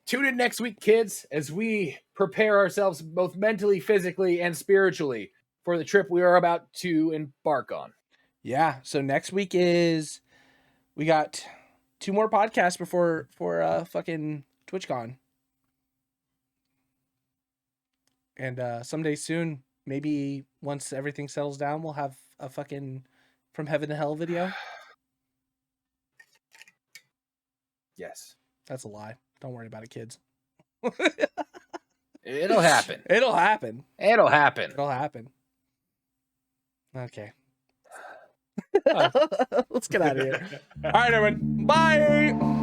Tune in next week, kids, as we prepare ourselves both mentally, physically, and spiritually for the trip we are about to embark on. Yeah. So next week we got 2 more podcasts before fucking TwitchCon. And someday soon, maybe once everything settles down, we'll have a fucking From Heaven to Hell video. Yes. That's a lie. Don't worry about it, kids. It'll happen. It'll happen. It'll happen. It'll happen. Okay. Oh. Let's get out of here. All right, everyone. Bye.